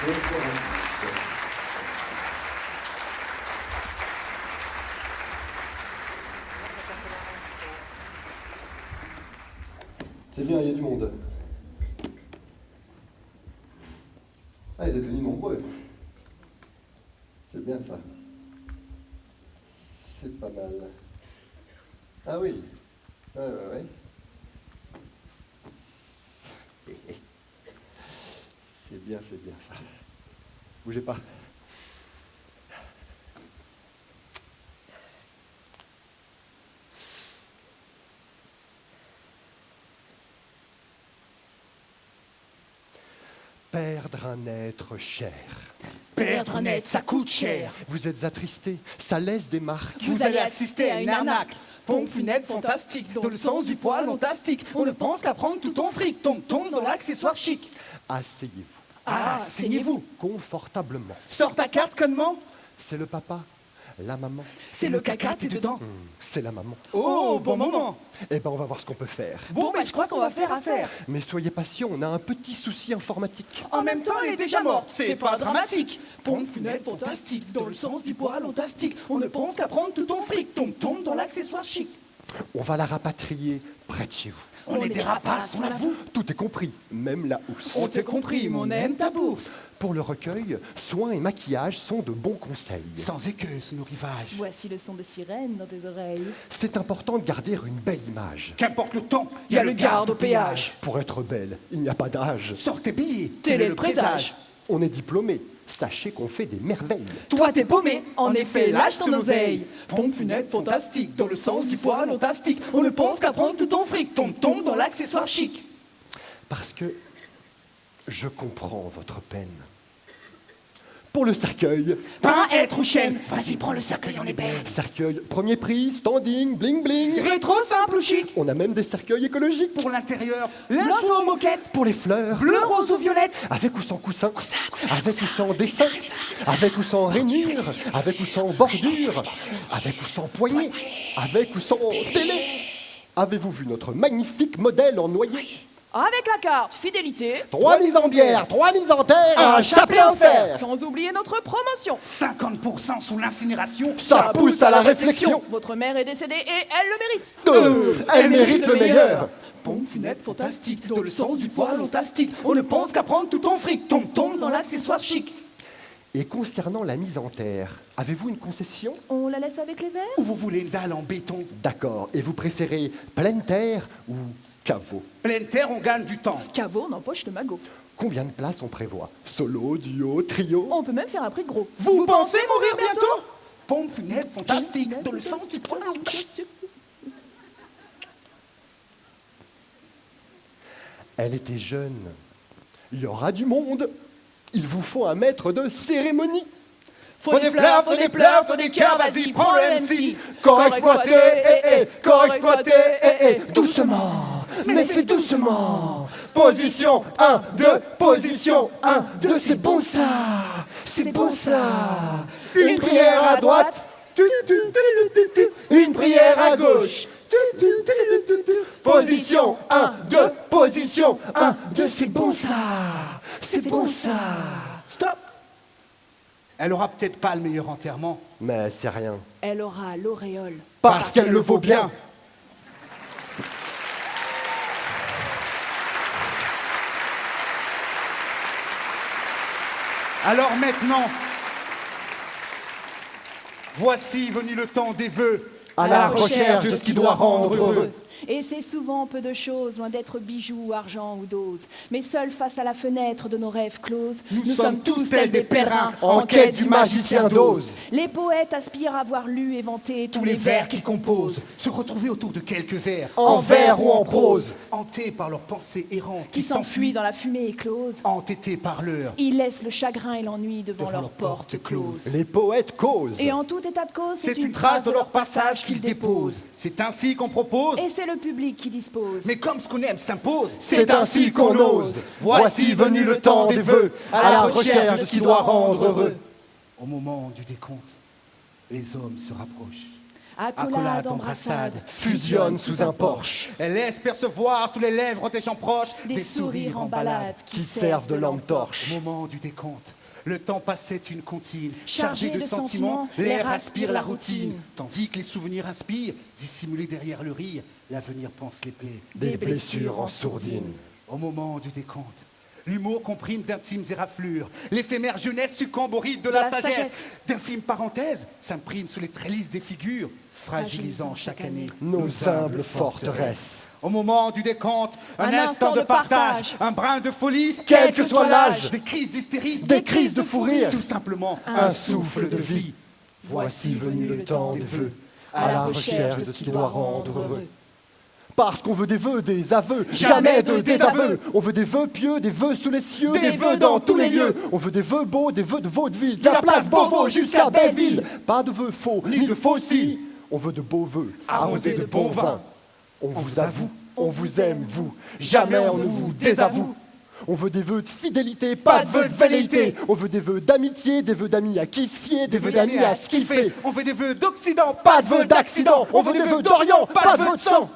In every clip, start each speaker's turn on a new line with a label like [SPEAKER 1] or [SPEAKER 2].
[SPEAKER 1] Bonsoir à tous. C'est bien, il y a du monde. Ah, il est devenu nombreux. C'est bien ça. C'est pas mal. Ah oui. Ouais. C'est bien ça. Bougez pas. Perdre un être cher.
[SPEAKER 2] Perdre un être, ça coûte cher.
[SPEAKER 1] Vous êtes attristé, ça laisse des marques.
[SPEAKER 2] Vous allez assister à une arnaque. Pompe funèbre fantastique, dans le sens du poil fantastique. On ne pense qu'à prendre tout ton fric. Tombe dans l'accessoire chic.
[SPEAKER 1] Asseyez-vous.
[SPEAKER 2] Asseyez-vous.
[SPEAKER 1] Confortablement.
[SPEAKER 2] Sors ta carte connement.
[SPEAKER 1] C'est le papa, la maman.
[SPEAKER 2] C'est le caca, t'es dedans.
[SPEAKER 1] C'est la maman.
[SPEAKER 2] Oh, bon moment.
[SPEAKER 1] Eh ben, on va voir ce qu'on peut faire.
[SPEAKER 2] Bon, je crois qu'on va faire affaire.
[SPEAKER 1] Mais soyez patient, on a un petit souci informatique.
[SPEAKER 2] En même temps, elle est déjà morte. C'est pas dramatique. Pompe funèbre fantastique, dans le sens du poil fantastique. On ne pense qu'à prendre tout ton fric. Tombe dans l'accessoire chic.
[SPEAKER 1] On va la rapatrier près de chez vous.
[SPEAKER 2] On est des rapaces, on l'avoue.
[SPEAKER 1] Tout est compris, même la housse.
[SPEAKER 2] On t'a compris, mon aime ta bourse.
[SPEAKER 1] Pour le recueil, soins et maquillage sont de bons conseils.
[SPEAKER 2] Sans écueil sous nos rivages.
[SPEAKER 3] Voici le son de sirène dans tes oreilles.
[SPEAKER 1] C'est important de garder une belle image.
[SPEAKER 2] Qu'importe le temps, il y a le garde au péage.
[SPEAKER 1] Pour être belle, il n'y a pas d'âge.
[SPEAKER 2] Sors tes billets,
[SPEAKER 3] Tel est le présage.
[SPEAKER 1] On est diplômé, sachez qu'on fait des merveilles.
[SPEAKER 3] Toi t'es paumé, en effet, lâche ton oseille.
[SPEAKER 2] Pompe funèbre fantastique, dans le sens du poil fantastique. On ne pense qu'à prendre tout ton fric. Tombe dans l'accessoire chic.
[SPEAKER 1] Parce que je comprends votre peine. Pour le cercueil,
[SPEAKER 2] Pas un être ou chaîne. Vas-y, prends le cercueil, on est belle.
[SPEAKER 1] cercueil, premier prix, standing, bling bling.
[SPEAKER 2] Rétro simple ou chic.
[SPEAKER 1] On a même des cercueils écologiques.
[SPEAKER 2] Pour l'intérieur, linceau aux moquettes.
[SPEAKER 1] Pour les fleurs,
[SPEAKER 2] Bleu, rose ou violette.
[SPEAKER 1] avec ou sans coussin, avec ou sans dessin, avec ou sans rainure, avec ou sans bordure, avec ou sans poignée, avec ou sans télé. Avez-vous vu notre magnifique modèle en noyer?
[SPEAKER 3] Avec la carte fidélité,
[SPEAKER 1] 3 mises en bière, 3 mises en terre, un chapelet offert.
[SPEAKER 3] sans oublier notre promotion.
[SPEAKER 2] 50% sous l'incinération.
[SPEAKER 1] Ça pousse à la réflexion.
[SPEAKER 3] Votre mère est décédée et elle le mérite.
[SPEAKER 1] Elle mérite le meilleur.
[SPEAKER 2] Pompe funèbre fantastique, dans le sens du poil fantastique. On ne pense qu'à prendre tout ton fric. Tombe dans l'accessoire chic.
[SPEAKER 1] Et concernant la mise en terre, avez-vous une concession?
[SPEAKER 3] On la laisse avec les verres?
[SPEAKER 2] Ou vous voulez une dalle en béton?
[SPEAKER 1] D'accord. Et vous préférez pleine terre ou caveau?
[SPEAKER 2] Pleine terre, on gagne du temps.
[SPEAKER 3] Caveau, on empoche le magot.
[SPEAKER 1] Combien de places on prévoit? Solo, duo, trio?
[SPEAKER 3] On peut même faire un prix gros.
[SPEAKER 2] Vous pensez mourir bientôt? Pompe funèbre fantastique, dans le sens du poil fantastique.
[SPEAKER 1] Elle était jeune. Il y aura du monde. Il vous faut un maître de cérémonie.
[SPEAKER 2] Faut des fleurs, faut des pleurs, faut des cœurs, vas-y, prends le MC.
[SPEAKER 1] Corps exploité, corps exploité, doucement, mais fais doucement. Position 1, 2, position 1, 2, c'est bon ça, c'est bon ça. Une prière à droite, une prière à gauche. Position 1, 2, position 1, 2, c'est bon ça, c'est bon ça.
[SPEAKER 2] Stop. Elle aura peut-être pas le meilleur enterrement.
[SPEAKER 1] Mais c'est rien.
[SPEAKER 3] Elle aura l'auréole.
[SPEAKER 1] Parce qu'elle le vaut bien.
[SPEAKER 2] Alors maintenant, voici venu le temps des vœux.
[SPEAKER 1] À la recherche de ce qui doit rendre heureux.
[SPEAKER 3] Et c'est souvent peu de choses, loin d'être bijoux, argent ou dose. Mais seuls face à la fenêtre de nos rêves closes,
[SPEAKER 2] Nous sommes tous tels des pèlerins
[SPEAKER 1] En quête du magicien d'Oz.
[SPEAKER 3] Les poètes aspirent à avoir lu et vanté
[SPEAKER 2] Tous les vers qui composent, se retrouver autour de quelques vers,
[SPEAKER 1] En vers ou en prose.
[SPEAKER 2] hantés par leurs pensées errantes,
[SPEAKER 3] qui s'enfuient dans la fumée éclose.
[SPEAKER 2] entêtés par l'heure.
[SPEAKER 3] Ils laissent le chagrin et l'ennui devant
[SPEAKER 2] Devant
[SPEAKER 3] leurs
[SPEAKER 2] leurs
[SPEAKER 3] portes
[SPEAKER 2] portes
[SPEAKER 3] closes.
[SPEAKER 1] Les poètes causent.
[SPEAKER 3] Et en tout état de cause,
[SPEAKER 2] C'est une trace de leur passage qu'ils déposent. C'est ainsi qu'on propose.
[SPEAKER 3] Et c'est le public qui dispose.
[SPEAKER 2] Mais comme ce qu'on aime s'impose,
[SPEAKER 1] C'est ainsi qu'on ose. Voici venu le temps des vœux, à la recherche de ce qui doit rendre heureux.
[SPEAKER 2] Au moment du décompte, les hommes se rapprochent.
[SPEAKER 3] Accolade, embrassade,
[SPEAKER 1] Fusionne sous un porche.
[SPEAKER 2] Elle laisse percevoir sous les lèvres des gens proches
[SPEAKER 3] des sourires en balade
[SPEAKER 1] Qui servent de lampe torche.
[SPEAKER 2] Au moment du décompte, Le temps passait une comptine,
[SPEAKER 3] Chargé
[SPEAKER 2] chargé de
[SPEAKER 3] de
[SPEAKER 2] sentiments,
[SPEAKER 3] sentiments,
[SPEAKER 2] l'air
[SPEAKER 3] l'air
[SPEAKER 2] aspire la
[SPEAKER 3] aspire la
[SPEAKER 2] routine.
[SPEAKER 3] routine.
[SPEAKER 2] Tandis que les souvenirs inspirent, dissimulés derrière le rire, l'avenir pense les plaies.
[SPEAKER 1] Des blessures en sourdine.
[SPEAKER 2] Au moment du décompte, l'humour comprime d'intimes éraflures. L'éphémère jeunesse succombe au rite de la sagesse. D'infimes parenthèses s'impriment sous les trellises des figures, fragilisant chaque année
[SPEAKER 1] Nos humbles forteresses.
[SPEAKER 2] Au moment du décompte, un instant de partage, un brin de folie,
[SPEAKER 1] Quel que soit l'âge,
[SPEAKER 2] des crises d'hystérie,
[SPEAKER 1] des crises de fou rire,
[SPEAKER 2] tout simplement
[SPEAKER 1] un souffle de vie. Voici venu le temps des vœux, à la recherche de ce qui doit rendre heureux. Parce qu'on veut des vœux, des aveux, jamais de désaveux. On veut des vœux pieux, des vœux sous les cieux, des vœux dans tous les lieux. On veut des vœux beaux, des vœux de vaudeville, de la place Beauvau jusqu'à Belleville. Pas de vœux faux, ni de faux si. On veut de beaux vœux, arrosés de bon vin. On vous avoue, on vous aime, vous. Jamais on ne vous désavoue. On veut des vœux de fidélité, pas de vœux de velléité. On veut des vœux d'amitié, des vœux d'amis à qui se fier, des vœux d'amis à se kiffer.
[SPEAKER 2] On fait des vœux d'Occident,
[SPEAKER 1] Pas de vœux d'accident, on veut des vœux d'Orient, pas de vœux de sang.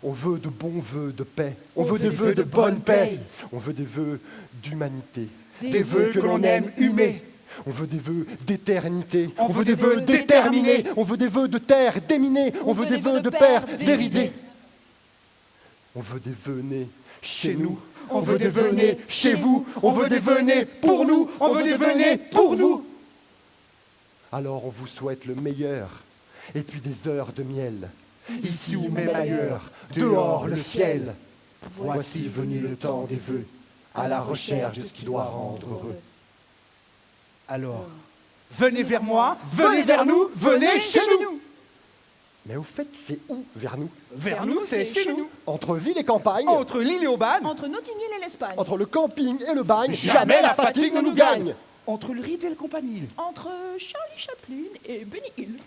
[SPEAKER 1] On veut de bons vœux de paix, on veut des vœux de bonne paix. On veut des vœux d'humanité, des vœux que l'on aime humer. On veut des vœux d'éternité, on veut des vœux déterminés. On veut des vœux de terre déminée, on veut des vœux de père déridés. On veut des vœux nés chez nous, on veut des vœux nés chez vous. On veut des vœux nés pour nous, on veut des vœux nés pour vous. Alors on vous souhaite le meilleur, et puis des heures de miel. Ici ou même ailleurs, dehors le ciel. Voici venu le temps des vœux, à la recherche de ce qui doit rendre heureux.
[SPEAKER 2] Alors, venez vers moi, venez vers nous, venez chez nous.
[SPEAKER 1] Mais au fait, c'est où vers nous?
[SPEAKER 2] Vers nous, c'est chez nous.
[SPEAKER 1] Entre ville et campagne,
[SPEAKER 2] Entre l'île et Aubagne,
[SPEAKER 3] Entre Notting Hill et l'Espagne.
[SPEAKER 1] entre le camping et le bagne,
[SPEAKER 2] jamais
[SPEAKER 1] jamais la fatigue ne nous gagne.
[SPEAKER 2] entre le Ride et le Campanile.
[SPEAKER 3] Entre Charlie Chaplin et Benny Hill.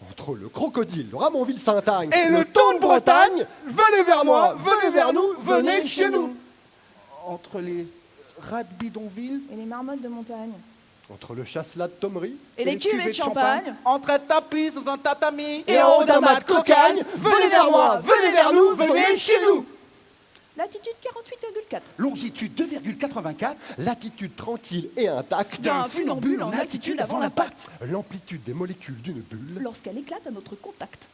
[SPEAKER 1] Entre le crocodile, le Ramonville-Saint-Agne
[SPEAKER 2] Et le
[SPEAKER 1] Thon de Bretagne, venez vers moi, venez vers nous, venez chez nous.
[SPEAKER 2] Entre les rats de bidonville
[SPEAKER 3] Et les marmottes de montagne.
[SPEAKER 1] Entre le chasselas de Thomery
[SPEAKER 3] Et les cuvées de champagne.
[SPEAKER 2] Entre un tapis sous un tatami
[SPEAKER 1] et en haut d'un mat de cocagne, venez vers moi, venez vers nous, venez chez nous.
[SPEAKER 3] Latitude 48,4.
[SPEAKER 2] Longitude 2,84.
[SPEAKER 1] L'attitude tranquille et intacte
[SPEAKER 3] D'un funambule en altitude avant l'impact.
[SPEAKER 1] L'amplitude des molécules d'une bulle.
[SPEAKER 3] Lorsqu'elle éclate à notre contact.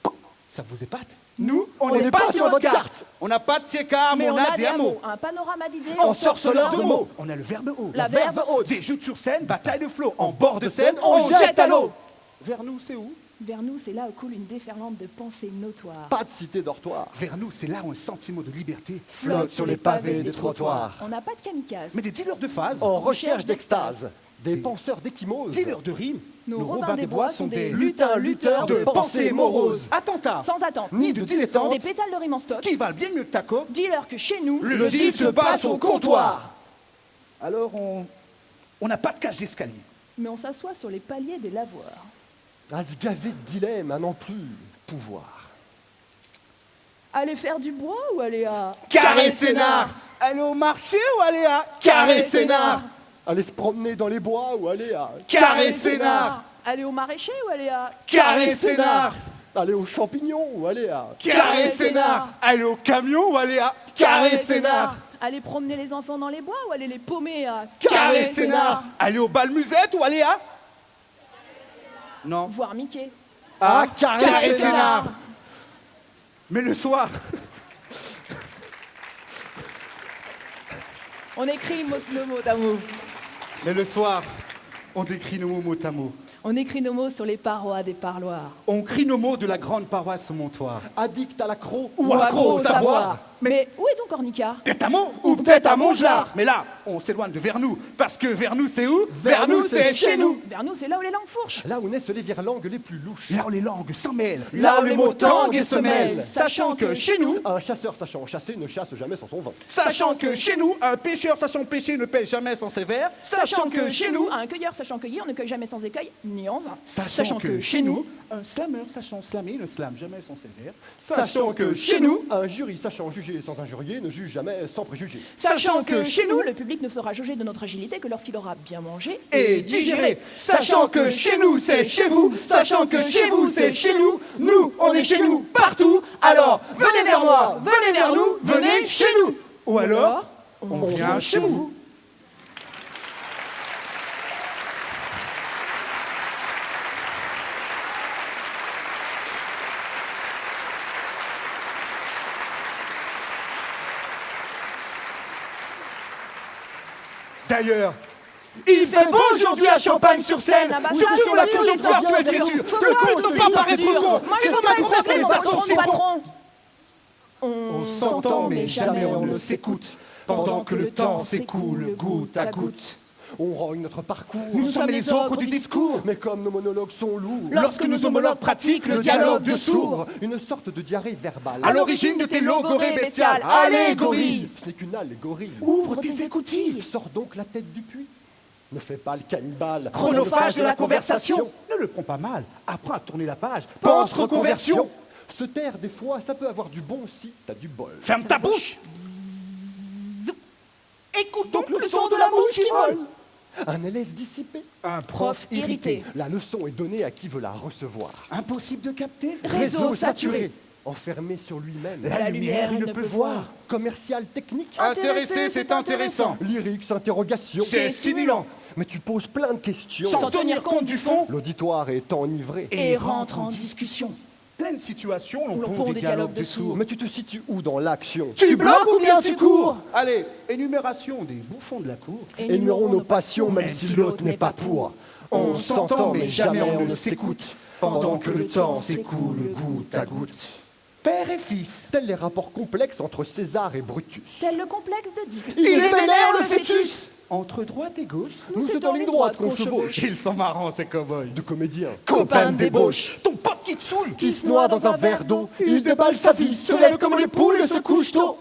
[SPEAKER 2] Ça vous épate?
[SPEAKER 1] Nous, on n'est pas sur votre carte.
[SPEAKER 2] On n'a pas de siécar, mais on a des hameaux.
[SPEAKER 3] Un panorama d'idées.
[SPEAKER 1] En sorceleur de mots.
[SPEAKER 2] On a le verbe haut.
[SPEAKER 3] La verve haute.
[SPEAKER 2] Des joutes sur scène, bataille de flot. En bord de scène,
[SPEAKER 1] on jette à l'eau.
[SPEAKER 2] Vers nous, c'est où?
[SPEAKER 3] Vers nous, c'est là où coule une déferlante de pensées notoires.
[SPEAKER 1] Pas de cité dortoir.
[SPEAKER 2] Vers nous, c'est là où un sentiment de liberté
[SPEAKER 1] Flotte sur les pavés des trottoirs.
[SPEAKER 3] On n'a pas de kamikaze.
[SPEAKER 2] Mais des dealers de phase,
[SPEAKER 1] En recherche d'extase. Des penseurs d'échymoses.
[SPEAKER 2] dealers de rimes.
[SPEAKER 3] Nos
[SPEAKER 2] Robins des Bois sont des
[SPEAKER 1] Lutins, lutteurs de pensées moroses.
[SPEAKER 2] attentats.
[SPEAKER 3] Sans attente.
[SPEAKER 1] Ni de dilettantes.
[SPEAKER 3] Des pétales de rime en stock.
[SPEAKER 2] Qui valent bien mieux que Taco.
[SPEAKER 3] Dis-leur que chez nous,
[SPEAKER 1] Le deal se passe au comptoir.
[SPEAKER 2] Alors on n'a pas de cage d'escalier.
[SPEAKER 3] mais on s'assoit sur les paliers des lavoirs.
[SPEAKER 1] À se gaver de dilemme, à n'en plus pouvoir.
[SPEAKER 3] Aller faire du bois ou aller à...
[SPEAKER 2] Carré Sénard. Aller au marché ou aller à Carré Sénard.
[SPEAKER 1] Aller se promener dans les bois ou aller à
[SPEAKER 2] Carré Sénard.
[SPEAKER 3] Aller au maraîcher ou aller à...
[SPEAKER 2] Carré Sénard.
[SPEAKER 1] Aller aux champignons ou aller à
[SPEAKER 2] Carré Sénard. Aller au camion ou aller à Carré Sénard.
[SPEAKER 3] Aller promener les enfants dans les bois ou aller les paumer à...
[SPEAKER 2] Carré Sénard. Aller au bal musette ou aller à Non.
[SPEAKER 3] Voir Mickey.
[SPEAKER 1] à
[SPEAKER 2] Carré Sénard. Mais le soir,
[SPEAKER 3] On écrit nos mots d'amour.
[SPEAKER 2] mais le soir, on décrit nos mots mot à mot.
[SPEAKER 3] On écrit nos mots sur les parois des parloirs.
[SPEAKER 2] On crie nos mots de la grande paroisse au Montoir.
[SPEAKER 1] addict à l'accro
[SPEAKER 2] Ou accro au savoir.
[SPEAKER 3] Mais où est donc Ornica?
[SPEAKER 2] Peut-être à Mont ou peut-être à Montgelard. Mais là, on s'éloigne de Vernou. Parce que Vernou, c'est où? Vernou, c'est chez nous.
[SPEAKER 3] Vers nous, c'est là où les langues fourchent.
[SPEAKER 1] Là où naissent les virlangues les plus louches.
[SPEAKER 2] Là où les langues s'en mêlent.
[SPEAKER 1] Là où les mots tanguent et se mêlent.
[SPEAKER 3] Sachant que chez nous,
[SPEAKER 1] Un chasseur sachant chasser ne chasse jamais sans son vin.
[SPEAKER 2] Sachant que chez nous, un pêcheur sachant pêcher ne pêche jamais sans ses vers.
[SPEAKER 3] sachant que chez nous, un cueilleur sachant cueillir ne cueille jamais sans écueil, ni en vain.
[SPEAKER 2] Sachant que chez nous, un slameur sachant slammer ne slame jamais sans ses vers.
[SPEAKER 1] Sachant que chez nous, un jury sachant juger sans injurier ne juge jamais sans préjugés.
[SPEAKER 3] Sachant que chez nous, le public ne sera jaugé de notre agilité que lorsqu'il aura bien mangé
[SPEAKER 2] Et digérer. Sachant que chez nous, c'est chez vous. Sachant que chez vous, c'est chez nous. Nous, on est chez nous partout. Alors, venez vers moi, venez vers nous, venez chez nous. Ou alors, on vient chez vous. ailleurs.
[SPEAKER 1] Il fait beau aujourd'hui à Champagne-sur-Seine.
[SPEAKER 3] Ah bah
[SPEAKER 1] Où
[SPEAKER 3] ça,
[SPEAKER 1] surtout
[SPEAKER 3] c'est
[SPEAKER 1] la
[SPEAKER 3] sûr,
[SPEAKER 1] conjoncture
[SPEAKER 3] les
[SPEAKER 1] actuelle, c'est
[SPEAKER 3] gens,
[SPEAKER 1] sûr.
[SPEAKER 3] faut
[SPEAKER 1] Que le
[SPEAKER 3] voir,
[SPEAKER 1] but ne
[SPEAKER 3] c'est
[SPEAKER 1] pas
[SPEAKER 3] dur,
[SPEAKER 1] paraître
[SPEAKER 3] c'est dur.
[SPEAKER 1] con.
[SPEAKER 3] Moi,
[SPEAKER 1] C'est
[SPEAKER 3] je
[SPEAKER 1] comme
[SPEAKER 3] veux
[SPEAKER 1] un
[SPEAKER 3] pas
[SPEAKER 1] contrat
[SPEAKER 3] être
[SPEAKER 1] fait les
[SPEAKER 3] patron,
[SPEAKER 1] patrons, c'est
[SPEAKER 3] patron.
[SPEAKER 1] On s'entend mais jamais on ne s'écoute. Pendant que le temps s'écoule goutte à goutte. On rogne notre parcours.
[SPEAKER 2] Nous sommes les ogres du discours.
[SPEAKER 1] Mais comme nos monologues sont lourds,
[SPEAKER 3] Lorsque nos homologues pratiquent le dialogue de sourds,
[SPEAKER 1] une sorte de diarrhée verbale.
[SPEAKER 2] À l'origine de tes logorées bestiales. Allégorie.
[SPEAKER 1] Ce n'est qu'une allégorie.
[SPEAKER 2] Ouvre tes écoutilles.
[SPEAKER 1] Sors donc la tête du puits. Ne fais pas le cannibale.
[SPEAKER 3] Chronophage de la conversation.
[SPEAKER 2] Ne le prends pas mal. Apprends à tourner la page.
[SPEAKER 1] Pense reconversion. Se taire des fois, ça peut avoir du bon si t'as du bol.
[SPEAKER 2] Ferme ta bouche. Écoute
[SPEAKER 1] Donc le son de la mouche qui vole. Un élève dissipé.
[SPEAKER 2] Un
[SPEAKER 3] Prof irrité.
[SPEAKER 1] La leçon est donnée à qui veut la recevoir.
[SPEAKER 2] Impossible de capter.
[SPEAKER 3] Réseau saturé.
[SPEAKER 1] Enfermé sur lui-même.
[SPEAKER 2] La lumière, il ne peut voir.
[SPEAKER 1] Commercial technique.
[SPEAKER 2] Intéressé, c'est intéressant.
[SPEAKER 1] Lyrics, interrogation.
[SPEAKER 2] C'est stimulant.
[SPEAKER 1] Mais tu poses plein de questions.
[SPEAKER 2] Sans tenir compte du fond.
[SPEAKER 1] L'auditoire est enivré.
[SPEAKER 3] Et rentre en discussion.
[SPEAKER 2] Pleine situation,
[SPEAKER 3] On
[SPEAKER 2] on
[SPEAKER 3] pond
[SPEAKER 2] pond
[SPEAKER 3] des
[SPEAKER 2] des
[SPEAKER 3] dialogues
[SPEAKER 2] dialogues
[SPEAKER 3] de
[SPEAKER 2] de
[SPEAKER 3] sourds.
[SPEAKER 2] sourds.
[SPEAKER 1] Mais tu te situes où dans l'action?
[SPEAKER 3] Tu bloques ou bien tu cours?
[SPEAKER 2] Allez, énumération des bouffons de la cour.
[SPEAKER 1] Énumérons nos passions, même si l'autre n'est pas pour. On s'entend, mais jamais on ne s'écoute. Pendant que le temps s'écoule goutte à goutte.
[SPEAKER 2] Père et fils.
[SPEAKER 1] Tels les rapports complexes entre César et Brutus.
[SPEAKER 3] Tel le complexe d'Oedipe.
[SPEAKER 1] Il est vénère le fœtus.
[SPEAKER 2] Entre droite et gauche.
[SPEAKER 1] Nous c'est en ligne droite qu'on chevauche.
[SPEAKER 2] Ils sont marrants, ces cow-boys.
[SPEAKER 1] De comédiens.
[SPEAKER 3] Copain de débauche.
[SPEAKER 2] Ton pote qui te saoule.
[SPEAKER 1] Qui se noie dans un verre d'eau. Il déballe sa vie, se lève comme les poules et se couche tôt.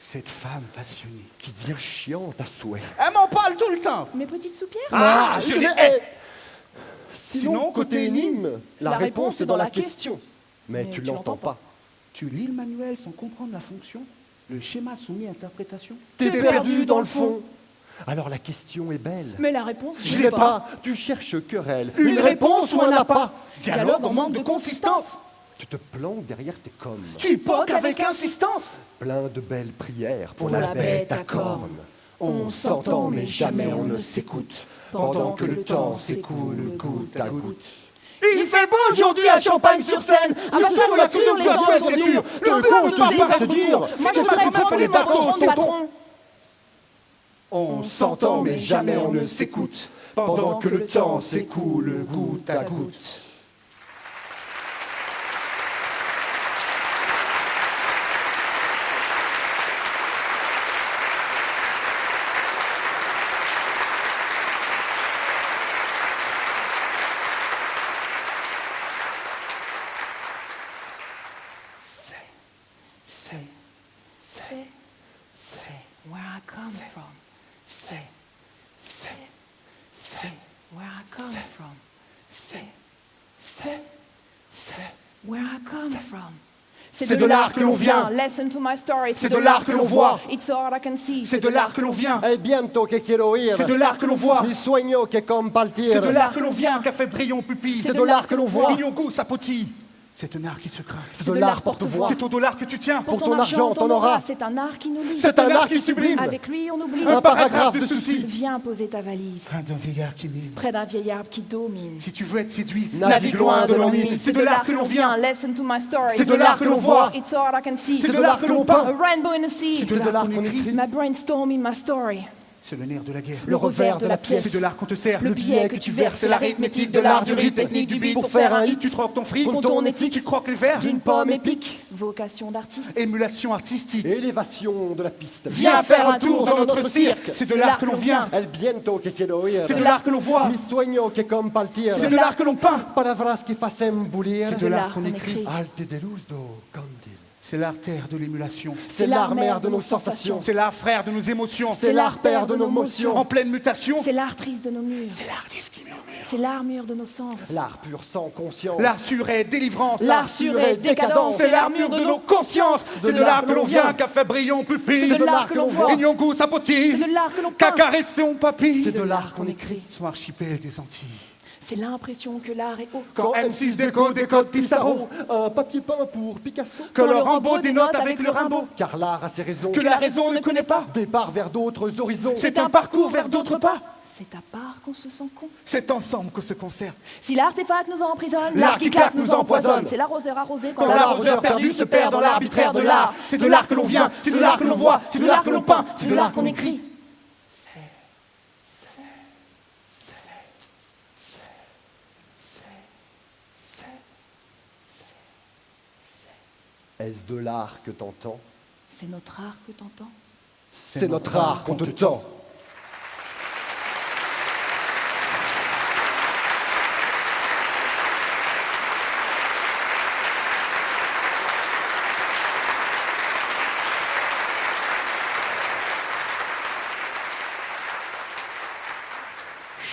[SPEAKER 2] Cette femme passionnée.
[SPEAKER 1] Qui devient chiante à souhait.
[SPEAKER 2] Elle m'en parle tout le temps.
[SPEAKER 3] Mes petites soupières?
[SPEAKER 2] Ah, je les hais.
[SPEAKER 1] Sinon, côté énigme, la réponse est dans la question. Mais tu l'entends pas.
[SPEAKER 2] Tu lis le manuel sans comprendre la fonction. Le schéma soumis à interprétation.
[SPEAKER 1] T'es perdu dans le fond. Alors la question est belle.
[SPEAKER 3] Mais la réponse,
[SPEAKER 1] Je l'ai pas. Tu cherches querelle. Une réponse ou un appât.
[SPEAKER 2] Dialogue en manque de consistance.
[SPEAKER 1] Tu te planques derrière tes coms.
[SPEAKER 2] Tu poques avec insistance.
[SPEAKER 1] Plein de belles prières pour
[SPEAKER 3] Pour
[SPEAKER 1] la
[SPEAKER 3] la
[SPEAKER 1] bête
[SPEAKER 3] bête
[SPEAKER 1] à
[SPEAKER 3] à
[SPEAKER 1] cornes. On s'entend mais jamais on ne s'écoute. Pendant que le temps s'écoule goutte à goutte.
[SPEAKER 2] Il fait beau aujourd'hui à Champagne-sur-Seine.
[SPEAKER 3] Ah bah ça,
[SPEAKER 1] Surtout la
[SPEAKER 3] c'est sûr,
[SPEAKER 1] conjoncture
[SPEAKER 3] les
[SPEAKER 1] actuelle,
[SPEAKER 3] gens
[SPEAKER 1] c'est
[SPEAKER 3] sont
[SPEAKER 1] sûr.
[SPEAKER 3] durs.
[SPEAKER 1] Le con, je te dis pas, c'est dur.
[SPEAKER 3] Moi,
[SPEAKER 1] C'est
[SPEAKER 3] je
[SPEAKER 1] que
[SPEAKER 3] voudrais
[SPEAKER 1] tu préfères les
[SPEAKER 3] vraiment
[SPEAKER 1] tacos, c'est ton.
[SPEAKER 3] patron.
[SPEAKER 2] On s'entend mais jamais on ne s'écoute. Pendant que le temps s'écoule goutte à goutte.
[SPEAKER 3] Say where I come from. Say where I come from. Say where I come from.
[SPEAKER 1] C'est de l'art que l'on vient.
[SPEAKER 3] Listen to my story.
[SPEAKER 1] C'est de l'art que l'on voit.
[SPEAKER 3] It's all I can see.
[SPEAKER 2] C'est de l'art que l'on vient.
[SPEAKER 1] El viento que quiero oír.
[SPEAKER 2] C'est de l'art que l'on voit.
[SPEAKER 1] Mi sueño que compartir.
[SPEAKER 2] C'est de l'art que l'on vient. Café brillant pupille.
[SPEAKER 1] C'est de l'art que l'on voit.
[SPEAKER 2] Mignon goût, ça potille. C'est un art qui se craint.
[SPEAKER 1] C'est de l'art porte-voix.
[SPEAKER 2] C'est au dollar que tu tiens.
[SPEAKER 1] Pour ton argent, t'en auras.
[SPEAKER 3] C'est un art qui nous lie.
[SPEAKER 1] C'est un art qui sublime.
[SPEAKER 3] Avec lui, on oublie.
[SPEAKER 1] Un paragraphe de soucis.
[SPEAKER 3] Viens poser ta valise
[SPEAKER 2] Train d'un vieillard qui mime.
[SPEAKER 3] près d'un vieil arbre qui domine.
[SPEAKER 2] Si tu veux être séduit,
[SPEAKER 1] Navigue loin de l'ennui.
[SPEAKER 3] C'est de l'art que l'on vient. Listen to my story.
[SPEAKER 1] C'est de l'art que l'on voit.
[SPEAKER 3] It's all I can see.
[SPEAKER 1] C'est de l'art que l'on peint.
[SPEAKER 3] A rainbow in the sea.
[SPEAKER 1] C'est de l'art qu'on écrit.
[SPEAKER 3] My brainstorming my story.
[SPEAKER 2] c'est le nerf de la guerre.
[SPEAKER 3] Le revers de la pièce.
[SPEAKER 2] C'est de l'art qu'on te sert.
[SPEAKER 3] Le billet que tu verses.
[SPEAKER 2] C'est l'arithmétique de l'art, du rythme, technique du beat.
[SPEAKER 1] Pour faire un hit,
[SPEAKER 2] Tu troques ton fric,
[SPEAKER 1] Contre ton éthique.
[SPEAKER 2] tu croques les verres.
[SPEAKER 3] D'une pomme épique. Vocation d'artiste.
[SPEAKER 2] Émulation artistique.
[SPEAKER 1] Élévation de la piste.
[SPEAKER 2] Viens faire un tour dans notre cirque. C'est de l'art que l'on vient.
[SPEAKER 1] El viento que quiero oír.
[SPEAKER 2] C'est de l'art que l'on voit.
[SPEAKER 1] Mi sueño que compartir.
[SPEAKER 2] C'est de l'art que l'on peint.
[SPEAKER 1] Palabras que facem bullir.
[SPEAKER 2] C'est de l'art qu'on écrit.
[SPEAKER 1] Alte de luz do candil.
[SPEAKER 2] C'est l'art terre de l'émulation.
[SPEAKER 1] C'est l'art mère de nos sensations.
[SPEAKER 2] C'est l'art frère de nos émotions.
[SPEAKER 1] C'est l'art père de nos motions.
[SPEAKER 2] En pleine mutation.
[SPEAKER 3] C'est l'art triste de nos murs.
[SPEAKER 2] C'est l'artiste qui murmure.
[SPEAKER 3] C'est l'armure de nos sens.
[SPEAKER 1] L'art pur sans conscience.
[SPEAKER 2] L'art suré délivrance.
[SPEAKER 3] L'art suré décadence.
[SPEAKER 2] C'est l'armure de nos consciences. C'est de l'art que l'on vient. Café brillant pupille.
[SPEAKER 3] C'est de l'art que l'on voit.
[SPEAKER 2] Mignon goût sa potille.
[SPEAKER 3] C'est de l'art que l'on peint.
[SPEAKER 2] Cacaresson papille.
[SPEAKER 1] C'est de l'art qu'on écrit.
[SPEAKER 2] Son archipel des Antilles.
[SPEAKER 3] C'est l'impression que l'art est haut.
[SPEAKER 2] Quand M6 décode Pissarro.
[SPEAKER 1] Un papier peint pour Picasso.
[SPEAKER 2] Que le Rambo dénote avec le Rimbaud.
[SPEAKER 1] Car l'art a ses raisons.
[SPEAKER 2] Que la raison ne connaît pas.
[SPEAKER 1] Départ vers d'autres horizons.
[SPEAKER 2] C'est un parcours vers d'autres pas.
[SPEAKER 3] C'est à part qu'on se sent con.
[SPEAKER 2] C'est ensemble qu'on se concerne.
[SPEAKER 3] Si l'artefact nous emprisonne,
[SPEAKER 2] L'art qui claque nous empoisonne.
[SPEAKER 3] C'est l'arroseur arrosé
[SPEAKER 2] Quand l'arroseur perdu se perd dans l'arbitraire de l'art. C'est de l'art que l'on vient, c'est de l'art que l'on voit, c'est de l'art que l'on peint,
[SPEAKER 3] c'est de l'art qu'on écrit.
[SPEAKER 1] Est-ce de l'art que t'entends?
[SPEAKER 3] C'est notre art que t'entends.
[SPEAKER 1] C'est notre art qu'on te tend.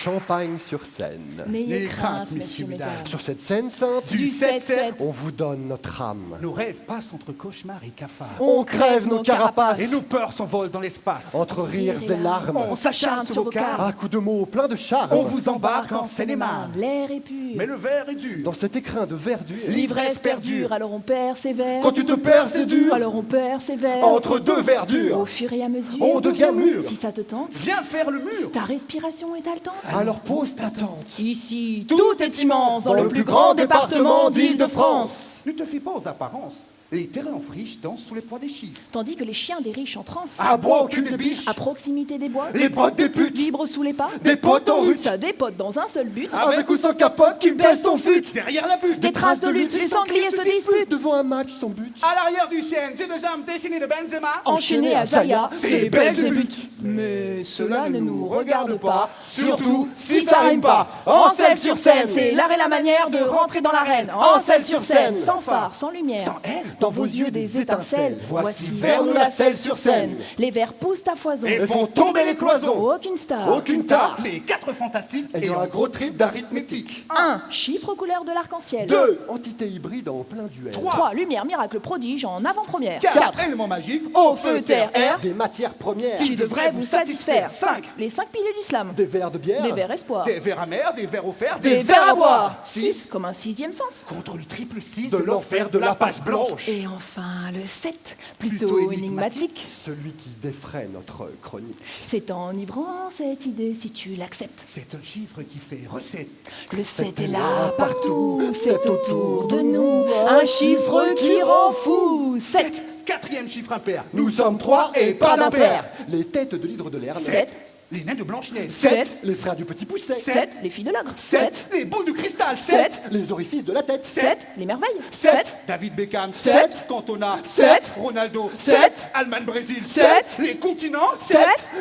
[SPEAKER 1] Champagne sur scène.
[SPEAKER 3] N'ayez crainte, messieurs, mesdames.
[SPEAKER 1] Sur cette scène sainte,
[SPEAKER 3] Du 7-7,
[SPEAKER 1] on vous donne notre âme.
[SPEAKER 2] Nos rêves passent entre cauchemars et cafards.
[SPEAKER 1] On crève nos carapaces.
[SPEAKER 2] Et nos peurs s'envolent dans l'espace.
[SPEAKER 1] Entre rires et larmes.
[SPEAKER 2] On s'acharne sur vos cartes.
[SPEAKER 1] À coups de mots pleins de charme.
[SPEAKER 2] On vous embarque en Seine-et-Marne.
[SPEAKER 3] L'air est pur.
[SPEAKER 2] Mais le verre est dur.
[SPEAKER 1] Dans cet écrin de verdure.
[SPEAKER 3] L'ivresse perdure, alors on persévère.
[SPEAKER 1] Quand tu te perds, c'est dur.
[SPEAKER 3] Alors on persévère.
[SPEAKER 1] Entre deux verdures.
[SPEAKER 3] Au fur et à mesure.
[SPEAKER 1] On devient mûr.
[SPEAKER 3] Si ça te tente,
[SPEAKER 2] Viens faire le mur.
[SPEAKER 3] ta respiration est haletante.
[SPEAKER 1] Alors pose ta tente.
[SPEAKER 3] Ici, tout est immense dans le plus grand département d'Île-de-France.
[SPEAKER 2] Ne te fie pas aux apparences. Les terrains en friche dansent sous les poids des chiffres.
[SPEAKER 3] Tandis que les chiens des riches en transe,
[SPEAKER 1] À bois au cul des biches.
[SPEAKER 3] à proximité des bois,
[SPEAKER 1] Les bottes des putes.
[SPEAKER 3] libres sous les pas,
[SPEAKER 1] Des potes en rut.
[SPEAKER 3] ça dépote dans un seul but.
[SPEAKER 1] Avec ou sans capote, tu baisses ton fut.
[SPEAKER 2] Derrière la butte.
[SPEAKER 3] Des traces de lutte, les sangliers se disputent.
[SPEAKER 1] Devant un match sans but.
[SPEAKER 2] À l'arrière du chêne, j'ai deux jambes déchaînées de Benzema.
[SPEAKER 3] Enchaînés à Zaya,
[SPEAKER 1] c'est Belzébuth.
[SPEAKER 3] Mais cela ne nous regarde pas,
[SPEAKER 1] Surtout si ça rime pas.
[SPEAKER 3] En selle sur scène, c'est l'art et la manière de rentrer dans l'arène. En selle sur scène, sans phare, sans lumière,
[SPEAKER 2] Sans haine.
[SPEAKER 3] dans vos yeux des étincelles.
[SPEAKER 1] Voici vers nous la selle sur scène.
[SPEAKER 3] Les vers poussent à foison.
[SPEAKER 2] Et
[SPEAKER 1] Elles font tomber les cloisons.
[SPEAKER 3] Aucune star.
[SPEAKER 1] Aucune tare.
[SPEAKER 2] Les quatre fantastiques
[SPEAKER 1] Et
[SPEAKER 2] et
[SPEAKER 1] un
[SPEAKER 2] un
[SPEAKER 1] gros trip d'arithmétique.
[SPEAKER 3] 1. Chiffre aux couleurs de l'arc-en-ciel.
[SPEAKER 1] 2. Entité hybride en plein duel.
[SPEAKER 3] 3. Lumière, miracle, prodige en avant-première.
[SPEAKER 2] 4 éléments magiques.
[SPEAKER 3] Au feu, terre, air,
[SPEAKER 1] Des matières premières.
[SPEAKER 3] qui devraient vous satisfaire.
[SPEAKER 2] 5.
[SPEAKER 3] Les 5 piliers du slam.
[SPEAKER 1] Des verres de bière.
[SPEAKER 3] Des vers espoirs.
[SPEAKER 2] Des verres amers, des verres offerts,
[SPEAKER 3] Des vers à boire. 6. Comme un sixième sens.
[SPEAKER 2] contre le triple 6
[SPEAKER 1] De l'enfer de la page blanche.
[SPEAKER 3] Et enfin, le 7.
[SPEAKER 2] Plutôt
[SPEAKER 3] Plutôt
[SPEAKER 2] énigmatique.
[SPEAKER 3] énigmatique.
[SPEAKER 1] Celui qui défraie notre chronique.
[SPEAKER 3] C'est enivrant cette idée si tu l'acceptes.
[SPEAKER 2] C'est un chiffre qui fait recette.
[SPEAKER 3] Le 7 est là partout, c'est autour de nous. Un chiffre qui rend fou. 7.
[SPEAKER 2] Quatrième chiffre impair.
[SPEAKER 1] Nous sommes 3 et pas d'impair. Les têtes de l'hydre de l'herbe.
[SPEAKER 3] 7.
[SPEAKER 2] Les nains de Blanche-Neige.
[SPEAKER 3] 7.
[SPEAKER 1] Les frères du petit pousset.
[SPEAKER 3] 7. Les filles de l'ogre.
[SPEAKER 2] 7. Les boules de cristal.
[SPEAKER 3] 7.
[SPEAKER 1] Les orifices de la tête.
[SPEAKER 3] 7. Les merveilles.
[SPEAKER 1] 7.
[SPEAKER 2] David Beckham.
[SPEAKER 1] 7.
[SPEAKER 2] Cantona.
[SPEAKER 3] 7.
[SPEAKER 2] Ronaldo.
[SPEAKER 3] 7.
[SPEAKER 2] Allemagne Brésil.
[SPEAKER 3] 7.
[SPEAKER 2] Les continents.
[SPEAKER 3] 7.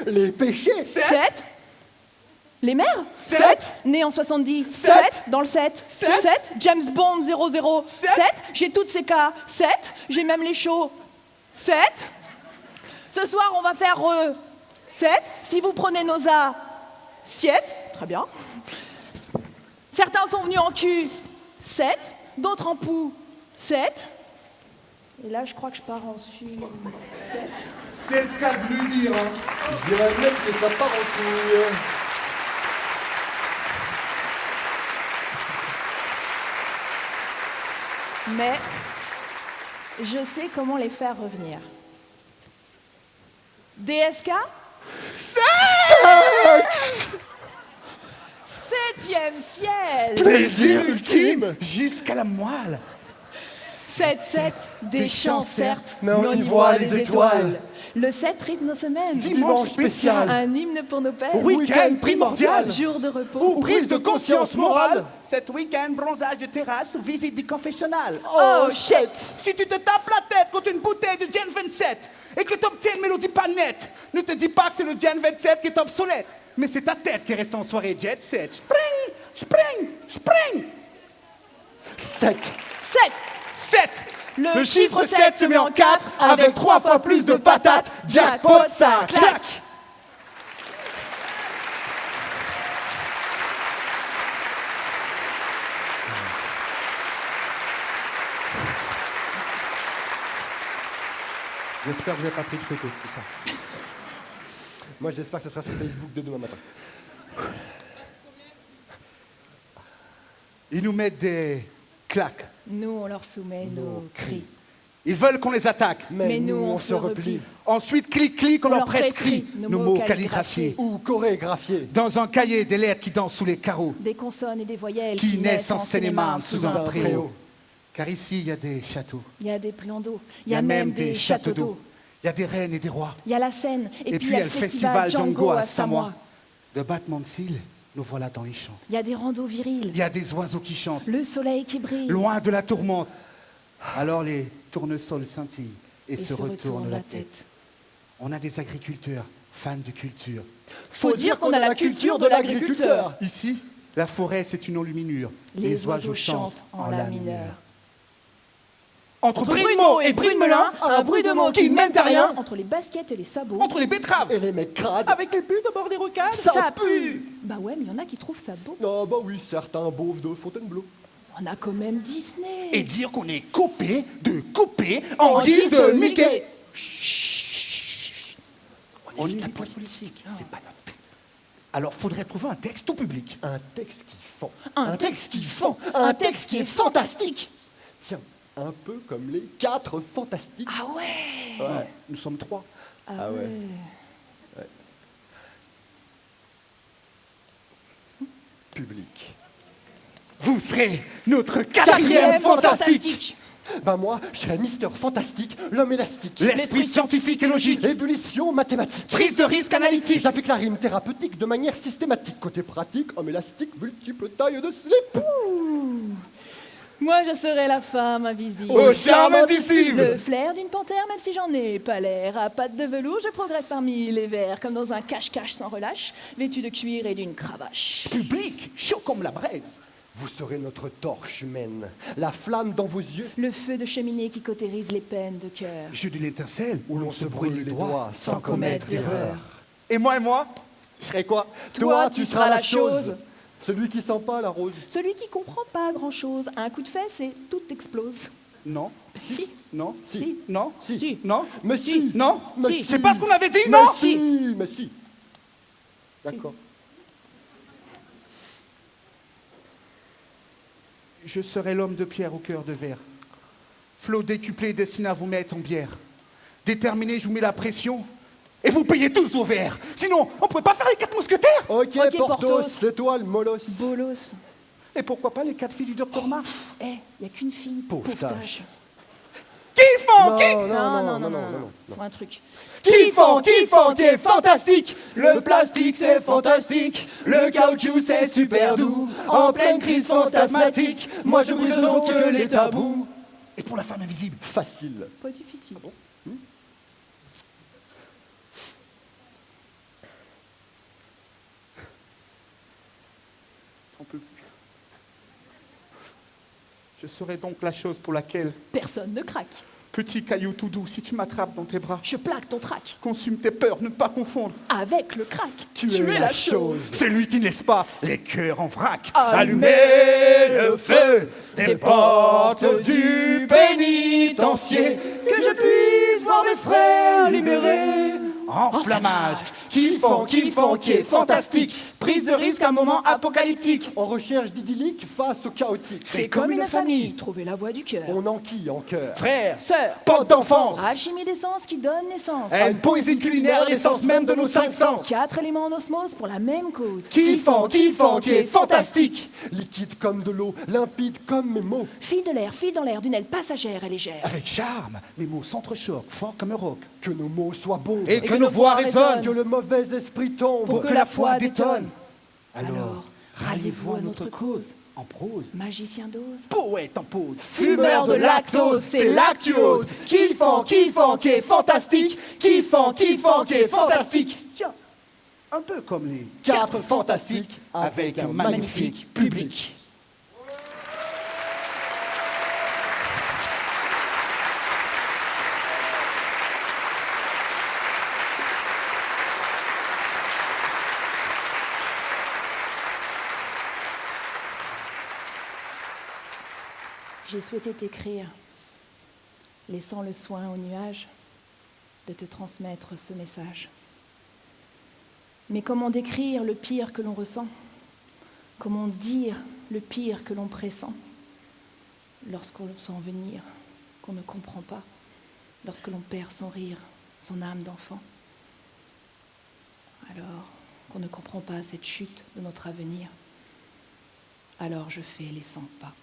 [SPEAKER 1] Les péchés.
[SPEAKER 3] 7. Les mères.
[SPEAKER 2] 7.
[SPEAKER 3] Né en 70.
[SPEAKER 1] 7.
[SPEAKER 3] Dans le 7.
[SPEAKER 2] 7.
[SPEAKER 3] 7. James Bond 00.
[SPEAKER 2] 7.
[SPEAKER 3] 7. J'ai toutes ces cas. 7. J'ai même les shows. 7. Ce soir, on va faire 7. Si vous prenez nos assiettes, très bien. Certains sont venus en cul. 7. D'autres en pou. 7. Et là, je crois que je pars en su. 7.
[SPEAKER 2] C'est le cas de lui dire.
[SPEAKER 1] Je dirais même que ça part en couille.
[SPEAKER 3] Mais je sais comment les faire revenir. DSK 7e ciel.
[SPEAKER 1] Plaisir ultime.
[SPEAKER 2] Jusqu'à la moelle.
[SPEAKER 3] 7-7, des chants certes,
[SPEAKER 1] mais on y voit les étoiles.
[SPEAKER 3] Le 7 rythme nos semaines.
[SPEAKER 1] Dimanche spécial.
[SPEAKER 3] Un hymne pour nos pères.
[SPEAKER 1] Week-end primordial.
[SPEAKER 3] Jour de repos.
[SPEAKER 1] Ou prise de conscience morale.
[SPEAKER 2] Cet week-end, bronzage de terrasse ou visite du confessionnal.
[SPEAKER 3] Oh shit.
[SPEAKER 2] Si tu te tapes la tête contre une bouteille de Gen 27 et que tu obtiens une mélodie pas nette, ne te dis pas que c'est le Gen 27 qui est obsolète, mais c'est ta tête qui reste en soirée jet set. Spring, spring, spring.
[SPEAKER 1] 7.
[SPEAKER 3] 7.
[SPEAKER 2] 7.
[SPEAKER 3] Le chiffre 7 se met en 4 avec 3 fois plus de patates. Jackpot, ça claque.
[SPEAKER 2] J'espère que vous n'avez pas pris de photos, tout ça.
[SPEAKER 1] Moi, j'espère que ça sera sur Facebook dès demain matin.
[SPEAKER 2] Ils nous mettent des claques.
[SPEAKER 3] Nous, on leur soumet nos cris.
[SPEAKER 2] Ils veulent qu'on les attaque.
[SPEAKER 3] Mais nous, on se replie.
[SPEAKER 2] Ensuite, clic-clic, on leur
[SPEAKER 3] prescrit
[SPEAKER 2] prescrit nos mots calligraphiés.
[SPEAKER 1] Ou chorégraphié.
[SPEAKER 2] Dans un cahier, des lettres qui dansent sous les carreaux,
[SPEAKER 3] Des consonnes et des voyelles
[SPEAKER 2] qui naissent en Seine-et-Marne
[SPEAKER 3] Seine-et-Marne
[SPEAKER 2] sous un préau. Car ici, il y a des châteaux.
[SPEAKER 3] Il y a des plans d'eau.
[SPEAKER 2] Il y a même des châteaux d'eau. Il y a des reines et des rois.
[SPEAKER 3] Il y a la Seine.
[SPEAKER 2] Et puis, il y a le festival Django à Samoa. De battements de cils, nous voilà dans les champs.
[SPEAKER 3] Il y a des randos virils.
[SPEAKER 2] Il y a des oiseaux qui chantent.
[SPEAKER 3] Le soleil qui brille.
[SPEAKER 2] Loin de la tourmente. Alors les tournesols scintillent et se retournent la tête.
[SPEAKER 3] tête.
[SPEAKER 2] On a des agriculteurs, fans de culture.
[SPEAKER 1] Faut dire qu'on a la culture de l'agriculteur.
[SPEAKER 2] Ici, la forêt, c'est une enluminure.
[SPEAKER 3] Les oiseaux chantent en la mineur.
[SPEAKER 2] Entre
[SPEAKER 3] Bruit de
[SPEAKER 2] Bride
[SPEAKER 3] mots et bruit de melun, un bruit de mots qui ne mènent à rien. Entre les baskets et les sabots.
[SPEAKER 2] entre les betteraves.
[SPEAKER 1] Et les mecs crades.
[SPEAKER 2] Avec les bulles de bord des rocades.
[SPEAKER 1] Ça pue.
[SPEAKER 3] Bah ouais, mais il y en a qui trouvent ça beau.
[SPEAKER 1] Ah bah oui, certains beaufs de Fontainebleau.
[SPEAKER 3] On a quand même Disney.
[SPEAKER 2] Et dire qu'on est copé de coupé en guise de Mickey. On est la politique, c'est pas notre pays. Alors, faudrait trouver un texte tout public.
[SPEAKER 1] Un texte qui fend.
[SPEAKER 3] Un texte qui fend, un texte qui est fantastique.
[SPEAKER 1] Tiens, un peu comme les 4 fantastiques.
[SPEAKER 3] Ah ouais.
[SPEAKER 1] Ouais.
[SPEAKER 2] Nous sommes 3.
[SPEAKER 1] Ah ouais. Public.
[SPEAKER 2] Vous serez notre
[SPEAKER 3] Quatrième fantastique.
[SPEAKER 1] Ben moi, je serais Mister Fantastique, l'homme élastique.
[SPEAKER 2] L'esprit scientifique et logique.
[SPEAKER 1] Ébullition mathématique.
[SPEAKER 2] Prise de risque analytique.
[SPEAKER 1] J'applique la rime thérapeutique de manière systématique. Côté pratique, homme élastique, multiple taille de slip.
[SPEAKER 3] Moi, je serai la femme invisible.
[SPEAKER 2] Au charme indicible.
[SPEAKER 3] Le flair d'une panthère, même si j'en ai pas l'air. À pattes de velours, je progresse parmi les vers, comme dans un cache-cache sans relâche, vêtu de cuir et d'une cravache.
[SPEAKER 2] Public, chaud comme la braise.
[SPEAKER 1] Vous serez notre torche humaine, la flamme dans vos yeux,
[SPEAKER 3] Le feu de cheminée qui cautérise les peines de cœur.
[SPEAKER 2] Jeu de l'étincelle
[SPEAKER 1] où l'on se brûle les doigts sans commettre d'erreur.
[SPEAKER 2] Et moi, je serais quoi?
[SPEAKER 3] Toi, tu seras la chose.
[SPEAKER 1] Celui qui sent pas la rose.
[SPEAKER 3] Celui qui comprend pas grand-chose. Un coup de fesse et tout explose.
[SPEAKER 2] Non,
[SPEAKER 3] Si.
[SPEAKER 2] non,
[SPEAKER 3] Si.
[SPEAKER 2] non,
[SPEAKER 1] Si.
[SPEAKER 2] non,
[SPEAKER 1] Mais si.
[SPEAKER 2] non.
[SPEAKER 1] Mais
[SPEAKER 2] Si.
[SPEAKER 1] si.
[SPEAKER 2] C'est pas ce qu'on avait dit,
[SPEAKER 1] Mais
[SPEAKER 2] non?
[SPEAKER 1] si. Mais si. D'accord.
[SPEAKER 2] Je serai l'homme de pierre au cœur de verre. Flot décuplé destiné à vous mettre en bière. Déterminé, je vous mets la pression. Et vous payez tous vos verres. Sinon, on pourrait pas faire les 4 mousquetaires.
[SPEAKER 1] Ok,
[SPEAKER 3] Ok,
[SPEAKER 1] Porthos,
[SPEAKER 3] Porthos.
[SPEAKER 1] c'est toi le molos.
[SPEAKER 3] Bolos.
[SPEAKER 2] Et pourquoi pas les 4 filles du docteur March?
[SPEAKER 3] Eh, y a qu'une fille.
[SPEAKER 1] Pauvre tâche.
[SPEAKER 2] Kiffant, kiff.
[SPEAKER 1] Non.
[SPEAKER 3] Faut un truc.
[SPEAKER 1] Kiffant, qui est fantastique. Le plastique c'est fantastique. Le caoutchouc c'est super doux. En pleine crise fantasmatique, moi je brise donc les tabous.
[SPEAKER 2] Et pour la femme invisible?
[SPEAKER 1] Facile.
[SPEAKER 3] Pas difficile.
[SPEAKER 2] On peut plus. Je serai donc la chose pour laquelle,
[SPEAKER 3] Personne ne craque.
[SPEAKER 2] petit caillou tout doux, si tu m'attrapes dans tes bras,
[SPEAKER 3] Je plaque ton trac.
[SPEAKER 2] consume tes peurs, ne pas confondre.
[SPEAKER 3] Avec le crack.
[SPEAKER 1] Tu es la chose.
[SPEAKER 2] C'est lui qui ne laisse pas les cœurs en vrac.
[SPEAKER 3] Allumez
[SPEAKER 1] le feu des portes du pénitencier.
[SPEAKER 3] Que je puisse voir mes frères libérés.
[SPEAKER 2] Enflammage.
[SPEAKER 1] Kiffant, qui est fantastique.
[SPEAKER 2] Prise de risque, un moment apocalyptique.
[SPEAKER 1] En recherche d'idyllique face au chaotique.
[SPEAKER 3] C'est comme une famille. Trouver la voie du cœur.
[SPEAKER 1] On enquille en cœur.
[SPEAKER 2] Frère,
[SPEAKER 3] Sœur.
[SPEAKER 2] pote d'enfance.
[SPEAKER 3] Alchimie d'essence qui donne naissance.
[SPEAKER 2] À une poésie culinaire, l'essence même de nos 5 sens.
[SPEAKER 3] 4 éléments en osmose pour la même cause.
[SPEAKER 1] Kiffant, qui est fantastique. Liquide comme de l'eau, limpide comme mes mots.
[SPEAKER 3] File de l'air, file dans l'air d'une aile passagère et légère.
[SPEAKER 2] Avec charme, mes mots s'entrechoquent, forts comme un roc.
[SPEAKER 1] Que nos mots soient bons.
[SPEAKER 2] Et que nos voix
[SPEAKER 1] Que
[SPEAKER 2] résonnent.
[SPEAKER 1] le mauvais esprit tombe.
[SPEAKER 3] Pour que la foi détonne.
[SPEAKER 2] Alors, ralliez-vous à notre cause. En prose,
[SPEAKER 3] Magicien d'ose.
[SPEAKER 2] poète en pause.
[SPEAKER 1] Fumeur de lactose, c'est lactuose. Kiffant, qui est fantastique. Kiffant, qui est fantastique.
[SPEAKER 2] Tiens, un peu comme les
[SPEAKER 1] 4 fantastiques avec un magnifique public.
[SPEAKER 3] J'ai souhaité t'écrire, laissant le soin au nuage de te transmettre ce message. Mais comment décrire le pire que l'on ressent? Comment dire le pire que l'on pressent? Lorsqu'on le sent venir, qu'on ne comprend pas, lorsque l'on perd son rire, son âme d'enfant. Alors qu'on ne comprend pas cette chute de notre avenir, alors je fais les 100 pas.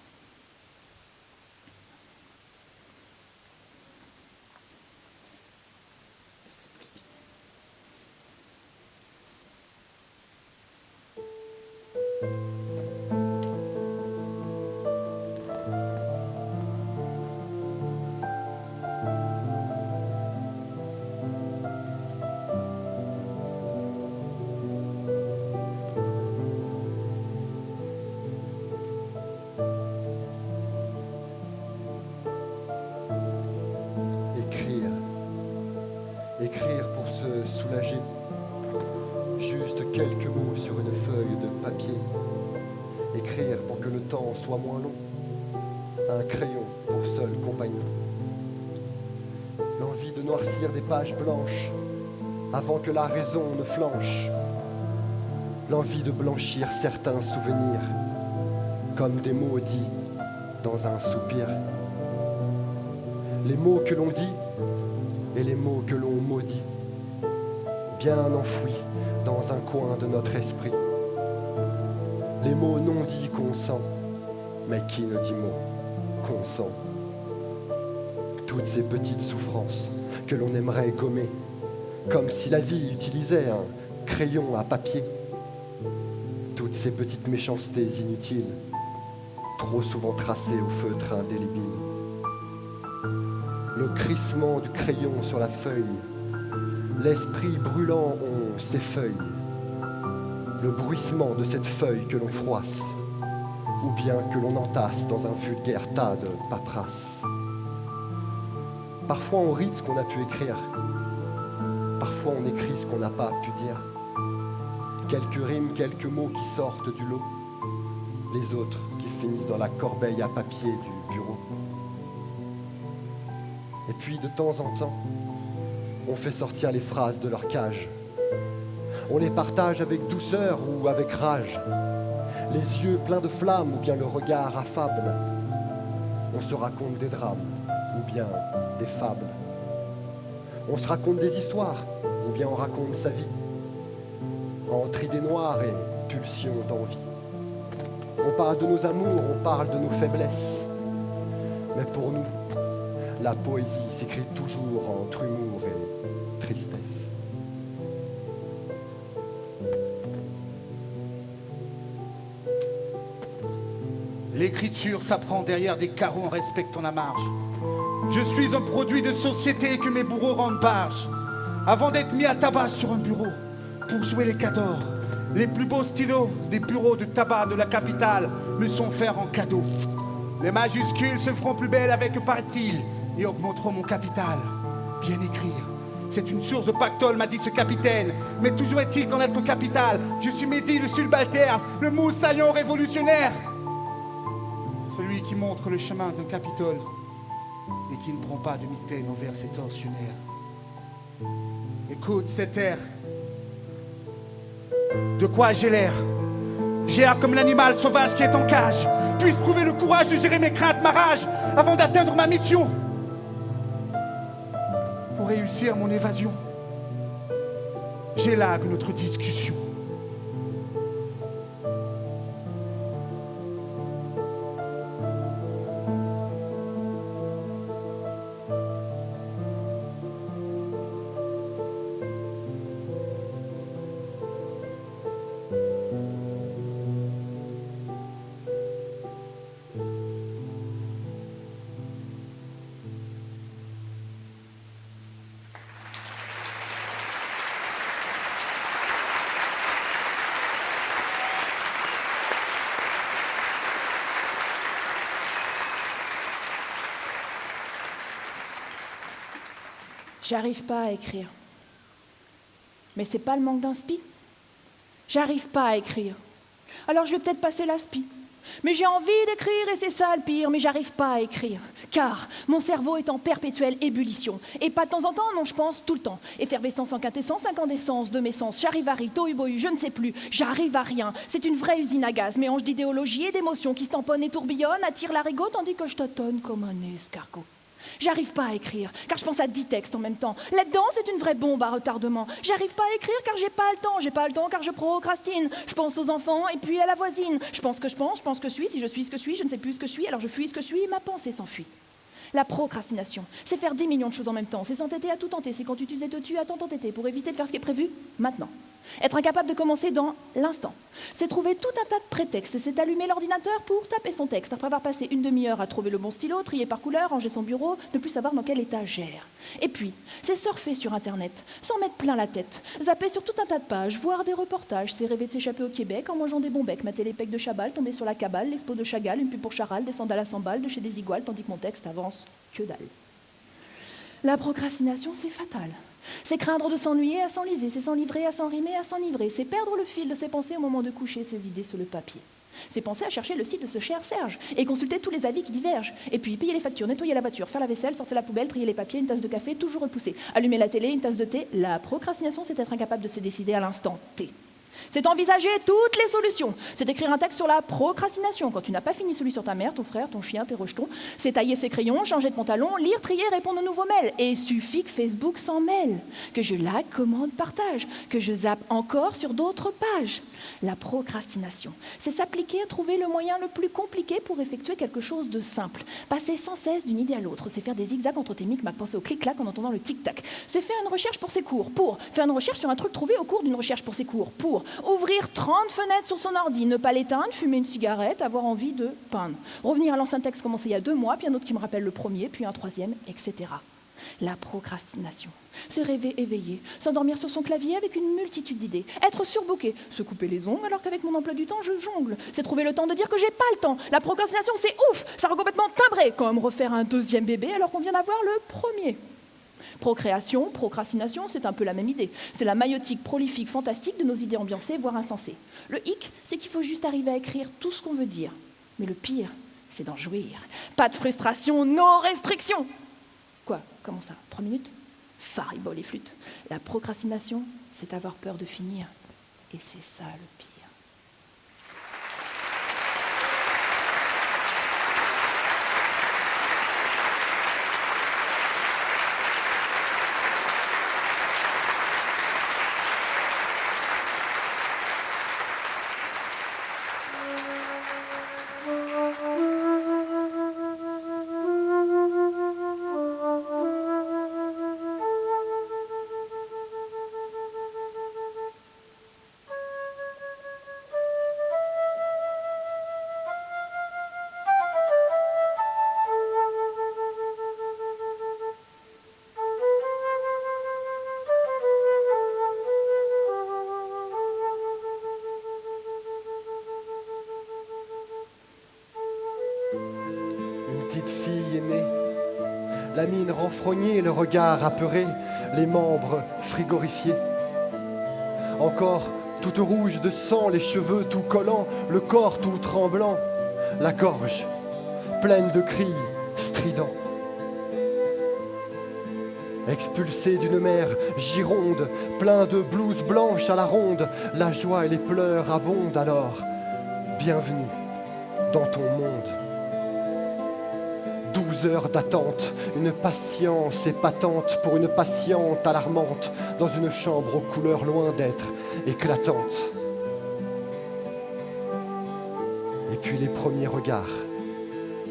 [SPEAKER 1] Écrire pour se soulager. Juste quelques mots sur une feuille de papier. Écrire pour que le temps soit moins long. Un crayon pour seul compagnon. L'envie de noircir des pages blanches avant que la raison ne flanche. L'envie de blanchir certains souvenirs comme des mots dits dans un soupir. Les mots que l'on dit et les mots que l'on maudit, bien enfouis dans un coin de notre esprit. Les mots non dits qu'on sent, mais qui ne dit mot qu'on sent. Toutes ces petites souffrances que l'on aimerait gommer, comme si la vie utilisait un crayon à papier. Toutes ces petites méchancetés inutiles, trop souvent tracées au feutre indélébile. Le crissement du crayon sur la feuille, l'esprit brûlant on s'effeuille. Le bruissement de cette feuille que l'on froisse, ou bien que l'on entasse dans un vulgaire tas de paperasse. Parfois on rit de ce qu'on a pu écrire, parfois on écrit ce qu'on n'a pas pu dire. Quelques rimes, quelques mots qui sortent du lot, les autres qui finissent dans la corbeille à papier du bureau. Et puis de temps en temps, on fait sortir les phrases de leur cage. On les partage avec douceur ou avec rage, les yeux pleins de flammes ou bien le regard affable. On se raconte des drames ou bien des fables. On se raconte des histoires ou bien on raconte sa vie, entre idées noires et pulsions d'envie. On parle de nos amours, on parle de nos faiblesses. Mais pour nous, la poésie s'écrit toujours entre humour et tristesse.
[SPEAKER 2] L'écriture s'apprend derrière des carreaux en respectant la marge. Je suis un produit de société que mes bourreaux rendent barge. Avant d'être mis à tabac sur un bureau pour jouer les cadors, les plus beaux stylos des bureaux de tabac de la capitale me sont offerts en cadeau. Les majuscules se feront plus belles avec paraît-il et augmenteront mon capital. Bien écrire, c'est une source de pactole, m'a dit ce capitaine. Mais toujours est-il qu'en être capital, je suis Mehdi, le subalterne, le moussaillon révolutionnaire. Celui qui montre le chemin d'un Capitole et qui ne prend pas de mitaine envers ses tortionnaires. Écoute cet air. De quoi j'ai l'air? J'ai l'air comme l'animal sauvage qui est en cage. Puisse trouver le courage de gérer mes craintes, ma rage, avant d'atteindre ma mission. Pour réussir mon évasion, j'élague notre discussion.
[SPEAKER 3] J'arrive pas à écrire. Mais c'est pas le manque d'inspi. J'arrive pas à écrire. Alors je vais peut-être passer l'aspi. Mais j'ai envie d'écrire et c'est ça le pire, mais j'arrive pas à écrire. Car mon cerveau est en perpétuelle ébullition. Et pas de temps en temps, non, je pense tout le temps. Effervescence en quintessence, incandescence de mes sens. Charivari, tohu-bohu, je ne sais plus. J'arrive à rien. C'est une vraie usine à gaz, mélange d'idéologie et d'émotions qui se tamponnent et tourbillonnent, attire l'arigot tandis que je tâtonne comme un escargot. J'arrive pas à écrire, car je pense à 10 textes en même temps. Là-dedans, c'est une vraie bombe à retardement. J'arrive pas à écrire car j'ai pas le temps. J'ai pas le temps car je procrastine. Je pense aux enfants et puis à la voisine. Je pense que je pense que je suis. Si je suis ce que je suis, je ne sais plus ce que je suis. Alors je fuis ce que je suis et ma pensée s'enfuit. La procrastination, c'est faire 10 millions de choses en même temps. C'est s'entêter à tout tenter. C'est quand tu t'es te tues à tant t'entêter pour éviter de faire ce qui est prévu maintenant. Être incapable de commencer dans l'instant. C'est trouver tout un tas de prétextes. C'est allumer l'ordinateur pour taper son texte. Après avoir passé une demi-heure à trouver le bon stylo, trier par couleur, ranger son bureau, ne plus savoir dans quelle étagère. Et puis, c'est surfer sur Internet, s'en mettre plein la tête. Zapper sur tout un tas de pages, voir des reportages. C'est rêver de s'échapper au Québec en mangeant des bons becs, mater les pecs de Chabal, tomber sur la cabale, l'expo de Chagall, une pub pour Charal, des sandales à 100 balles de chez Desigual, tandis que mon texte avance que dalle. La procrastination, c'est fatal. C'est craindre de s'ennuyer à s'enliser, c'est s'enivrer à s'enrhimer à s'enivrer, c'est perdre le fil de ses pensées au moment de coucher ses idées sur le papier. C'est penser à chercher le site de ce cher Serge et consulter tous les avis qui divergent. Et puis payer les factures, nettoyer la voiture, faire la vaisselle, sortir la poubelle, trier les papiers, une tasse de café, toujours repousser. Allumer la télé, une tasse de thé. La procrastination, c'est être incapable de se décider à l'instant T. C'est envisager toutes les solutions. C'est écrire un texte sur la procrastination quand tu n'as pas fini celui sur ta mère, ton frère, ton chien, tes rejetons. C'est tailler ses crayons, changer de pantalon, lire, trier, répondre aux nouveaux mails. Et il suffit que Facebook s'en mêle, que je like, commande, partage, que je zappe encore sur d'autres pages. La procrastination, c'est s'appliquer à trouver le moyen le plus compliqué pour effectuer quelque chose de simple. Passer sans cesse d'une idée à l'autre, c'est faire des zigzags entre tes micmacs, penser au clic-clac en entendant le tic-tac. C'est faire une recherche pour ses cours, pour faire une recherche sur un truc trouvé au cours d'une recherche pour ses cours, pour ouvrir 30 fenêtres sur son ordi, ne pas l'éteindre, fumer une cigarette, avoir envie de peindre. Revenir à l'ancien texte commencé il y a 2 mois, puis un autre qui me rappelle le premier, puis un troisième, etc. La procrastination, se rêver éveillé, s'endormir sur son clavier avec une multitude d'idées, être surbooké, se couper les ongles alors qu'avec mon emploi du temps je jongle, c'est trouver le temps de dire que j'ai pas le temps. La procrastination c'est ouf, ça rend complètement timbré, quand même refaire un 2e bébé alors qu'on vient d'avoir le premier. Procréation, procrastination, c'est un peu la même idée. C'est la maïotique prolifique fantastique de nos idées ambiancées, voire insensées. Le hic, c'est qu'il faut juste arriver à écrire tout ce qu'on veut dire. Mais le pire, c'est d'en jouir. Pas de frustration, no restriction. Quoi? Comment ça? 3 minutes? Faribole et flûte. La procrastination, c'est avoir peur de finir. Et c'est ça le pire.
[SPEAKER 1] La mine renfrognée, le regard apeuré, les membres frigorifiés. Encore toute rouge de sang, les cheveux tout collants, le corps tout tremblant, la gorge pleine de cris stridents. Expulsé d'une mer gironde, plein de blouses blanches à la ronde, la joie et les pleurs abondent alors. Bienvenue dans ton monde. 12 heures d'attente, une patience épatante pour une patiente alarmante, dans une chambre aux couleurs loin d'être éclatantes. Et puis les premiers regards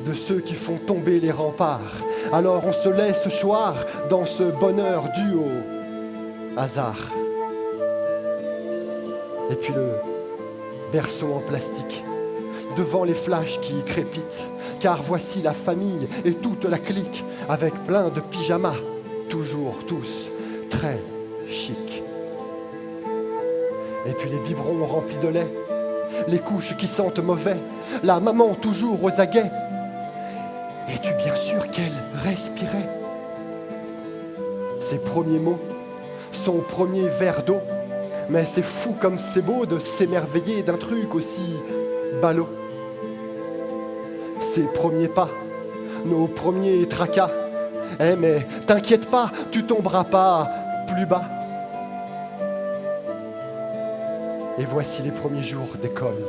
[SPEAKER 1] de ceux qui font tomber les remparts. Alors on se laisse choir dans ce bonheur dû au hasard. Et puis le berceau en plastique, devant les flashs qui crépitent, car voici la famille et toute la clique, avec plein de pyjamas, toujours tous très chic. Et puis les biberons remplis de lait, les couches qui sentent mauvais, la maman toujours aux aguets. Es-tu bien sûr qu'elle respirait? Ses premiers mots, son premier verre d'eau, mais c'est fou comme c'est beau de s'émerveiller d'un truc aussi ballot. Ses premiers pas, nos premiers tracas. Eh mais t'inquiète pas, tu tomberas pas plus bas. Et voici les premiers jours d'école.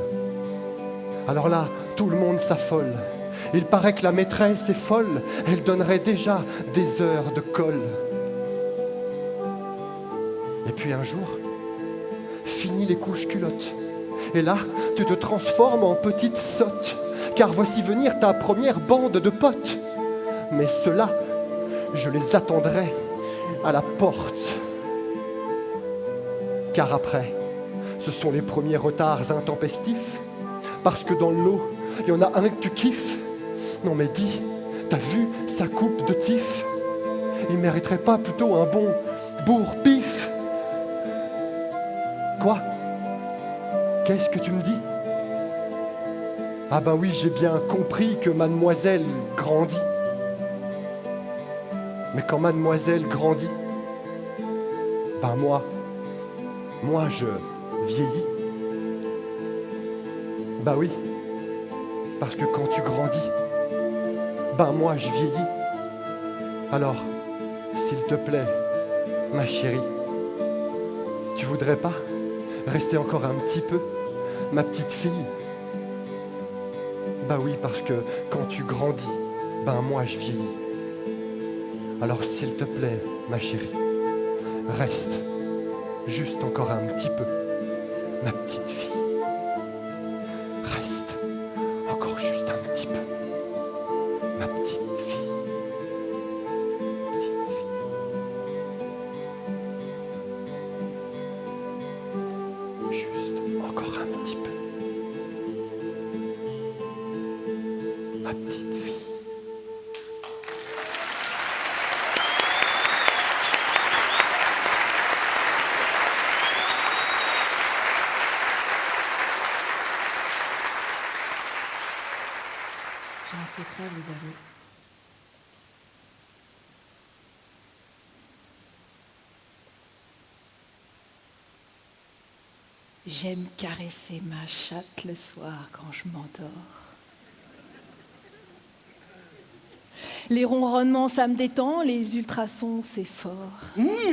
[SPEAKER 1] Alors là, tout le monde s'affole. Il paraît que la maîtresse est folle, elle donnerait déjà des heures de colle. Et puis un jour, fini les couches culottes. Et là, tu te transformes en petite sotte. Car voici venir ta première bande de potes. Mais ceux-là, je les attendrai à la porte. Car après, ce sont les premiers retards intempestifs. Parce que dans le lot, il y en a un que tu kiffes. Non mais dis, t'as vu sa coupe de tif? Il mériterait pas plutôt un bon bourre-pif? Quoi? Qu'est-ce que tu me dis? Ah ben oui, j'ai bien compris que mademoiselle grandit. Mais quand mademoiselle grandit, ben moi je vieillis. Bah oui, parce que quand tu grandis, ben moi je vieillis. Alors, s'il te plaît, ma chérie, tu voudrais pas rester encore un petit peu, ma petite fille? Bah oui, parce que quand tu grandis, ben moi je vieillis. Alors s'il te plaît, ma chérie, reste juste encore un petit peu, ma petite fille. Reste encore juste un petit peu, ma petite fille. Petite fille. Juste encore un petit peu, ma petite fille.
[SPEAKER 3] J'ai un secret à vous avouer. J'aime caresser ma chatte le soir quand je m'endors. Les ronronnements, ça me détend, les ultrasons, c'est fort.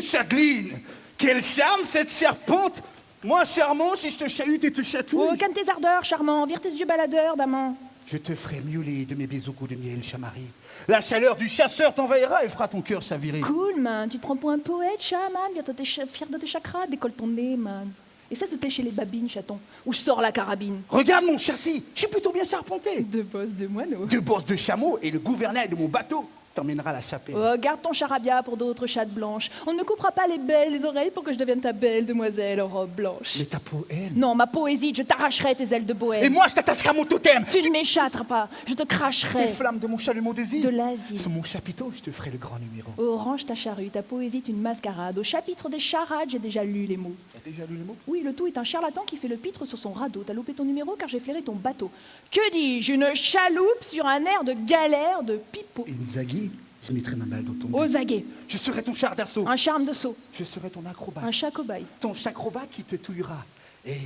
[SPEAKER 2] Chadeline, quel charme cette charpente. Moi, charmant, si je te chahute et te chatouille.
[SPEAKER 3] Oh, calme tes ardeurs, charmant, vire tes yeux baladeurs, d'amant.
[SPEAKER 2] Je te ferai miauler de mes baisers au goût de miel, chamari. La chaleur du chasseur t'envahira et fera ton cœur chavirer.
[SPEAKER 3] Cool, man, tu te prends pour un poète, chat, man, viens, t'es fier de tes chakras, décolle ton nez, man. Et ça, c'était chez les babines, chaton, où je sors la carabine.
[SPEAKER 2] Regarde mon châssis, je suis plutôt bien charpenté.
[SPEAKER 3] Deux bosses de moineaux.
[SPEAKER 2] Deux bosses de chameau et le gouvernail de mon bateau t'emmènera à la chapelle.
[SPEAKER 3] Oh, garde ton charabia pour d'autres chattes blanches. On ne me coupera pas les belles oreilles pour que je devienne ta belle demoiselle aux robes blanches.
[SPEAKER 2] Mais ta peau, elle.
[SPEAKER 3] Non, ma poésie, je t'arracherai tes ailes de bohème.
[SPEAKER 2] Et moi, je t'attacherai à mon totem.
[SPEAKER 3] Tu ne m'échapperas pas, je te cracherai.
[SPEAKER 2] Les flammes de mon chalumeau désir.
[SPEAKER 3] De l'asile.
[SPEAKER 2] Sur mon chapiteau, je te ferai le grand numéro.
[SPEAKER 3] Oh, range ta charrue, ta poésie est une mascarade. Au chapitre des charades, j'ai déjà lu les mots.
[SPEAKER 2] T'as déjà lu le mot?
[SPEAKER 3] Oui, le tout est un charlatan qui fait le pitre sur son radeau. T'as loupé ton numéro car j'ai flairé ton bateau. Que dis-je? Une chaloupe sur un air de galère de pipeau.
[SPEAKER 2] Une zagui, je mettrai ma balle dans ton
[SPEAKER 3] Aux
[SPEAKER 2] dos.
[SPEAKER 3] aguets,
[SPEAKER 2] Je serai ton char d'assaut.
[SPEAKER 3] un charme de saut,
[SPEAKER 2] Je serai ton acrobate.
[SPEAKER 3] un chat cobaye.
[SPEAKER 2] Ton chacrobate qui te touillera. Et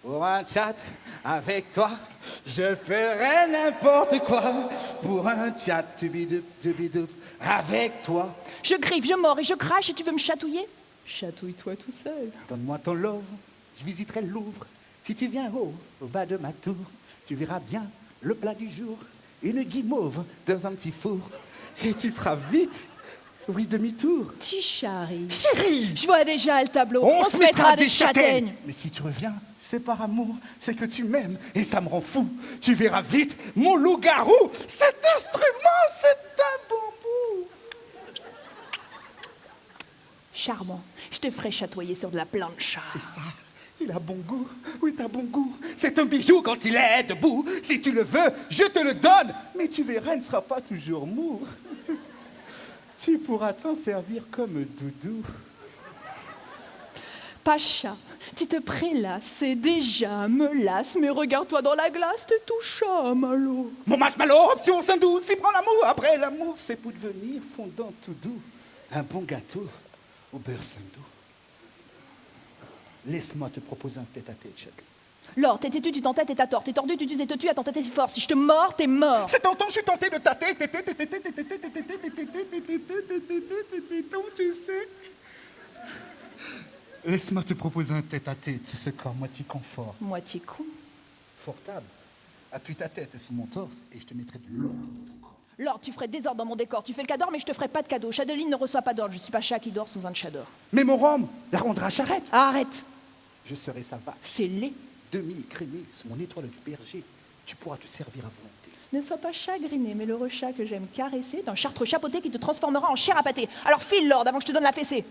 [SPEAKER 2] pour un chat avec toi, je ferai n'importe quoi. Pour un chat, tubidoup, avec toi.
[SPEAKER 3] Je griffe, je mords et je crache et tu veux me chatouiller? Chatouille-toi tout seul.
[SPEAKER 2] Donne-moi ton love, je visiterai le Louvre. Si tu viens au bas de ma tour, tu verras bien le plat du jour. Une guimauve dans un petit four. Et tu feras vite, oui, demi-tour.
[SPEAKER 3] Tu charries.
[SPEAKER 2] Chérie,
[SPEAKER 3] Je vois déjà le tableau.
[SPEAKER 2] on
[SPEAKER 3] se mettra des châtaignes.
[SPEAKER 2] Mais si tu reviens, c'est par amour, c'est que tu m'aimes et ça me rend fou. Tu verras vite, mon loup-garou, cet instrument, c'est un bambou.
[SPEAKER 3] Charmant, je te ferai chatoyer sur de la plancha.
[SPEAKER 2] C'est ça, il a bon goût, oui, t'as bon goût. C'est un bijou quand il est debout. Si tu le veux, je te le donne. Mais tu verras, il ne sera pas toujours mou. Tu pourras t'en servir comme doudou.
[SPEAKER 3] Pacha, tu te prélasses, c'est déjà me lasse, mais regarde-toi dans la glace, t'es tout chamallow.
[SPEAKER 2] Mon marshmallow, option Sindou, s'y prend l'amour. Après l'amour, c'est pour devenir fondant tout doux. Un bon gâteau au beurre Sindou. Laisse-moi te proposer un tête-à-tête, Chuck.
[SPEAKER 3] Lors, t'es têtu, tu t'entêtes et t'as tort. T'es tordu, tu t'uses et te tues à t'entêter si fort. Si je te mords, t'es mort.
[SPEAKER 2] C'est tentant, je suis tenté de tâter. Tu sais. Laisse-moi te proposer un tête-à-tête, ce corps moitié confort.
[SPEAKER 3] Moitié con.
[SPEAKER 2] Confortable. Appuie ta tête sur mon torse et je te mettrai de l'or dans ton corps.
[SPEAKER 3] Lord, tu ferais désordre dans mon décor. Tu fais le cador, mais je te ferai pas de cadeau. Chadeline ne reçoit pas d'ordre. Je suis pas chat qui dort sous un chador.
[SPEAKER 2] Mais mon rhum la rendra charrette.
[SPEAKER 3] Arrête.
[SPEAKER 2] Je serai sa vache.
[SPEAKER 3] C'est laid.
[SPEAKER 2] Demi-écrémé sur mon étoile du berger. Tu pourras te servir à volonté.
[SPEAKER 3] Ne sois pas chagriné, mais le chat que j'aime caresser d'un chartre chapeauté qui te transformera en chair à pâté. Alors file, Lord, avant que je te donne la fessée.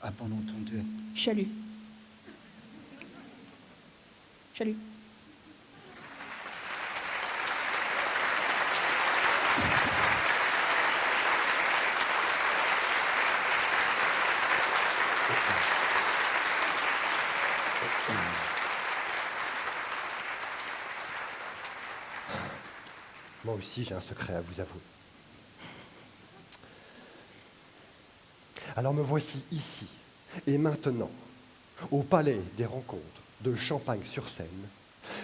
[SPEAKER 2] Abandonne ton duel.
[SPEAKER 3] Chalut. Chalut.
[SPEAKER 1] Moi aussi, j'ai un secret à vous avouer. Alors me voici ici et maintenant, au Palais des Rencontres de Champagne-sur-Seine,